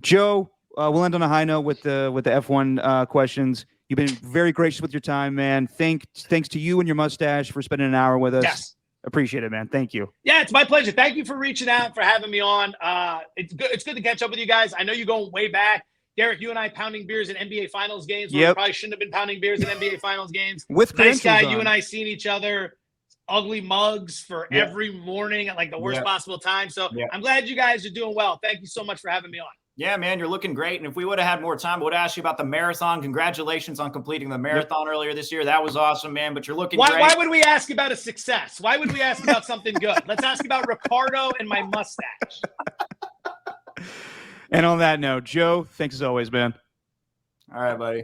Joe, we'll end on a high note with the F1 questions. You've been very gracious with your time, man. Thanks to you and your mustache for spending an hour with us. Yes. Appreciate it, man. Thank you. Yeah, it's my pleasure. Thank you for reaching out, for having me on. It's good to catch up with you guys. I know you're going way back. Derek, you and I pounding beers at NBA Finals games. We probably shouldn't have been pounding beers at NBA Finals games. With nice guy, on. You and I seeing each other, ugly mugs for every morning at like the worst possible time. So I'm glad you guys are doing well. Thank you so much for having me on. Yeah, man, you're looking great. And if we would have had more time, I would ask you about the marathon. Congratulations on completing the marathon earlier this year. That was awesome, man. But you're looking great. Why would we ask about a success? Why would we ask about something good? Let's ask about Ricardo and my mustache. And on that note, Joe, thanks as always, man. All right, buddy.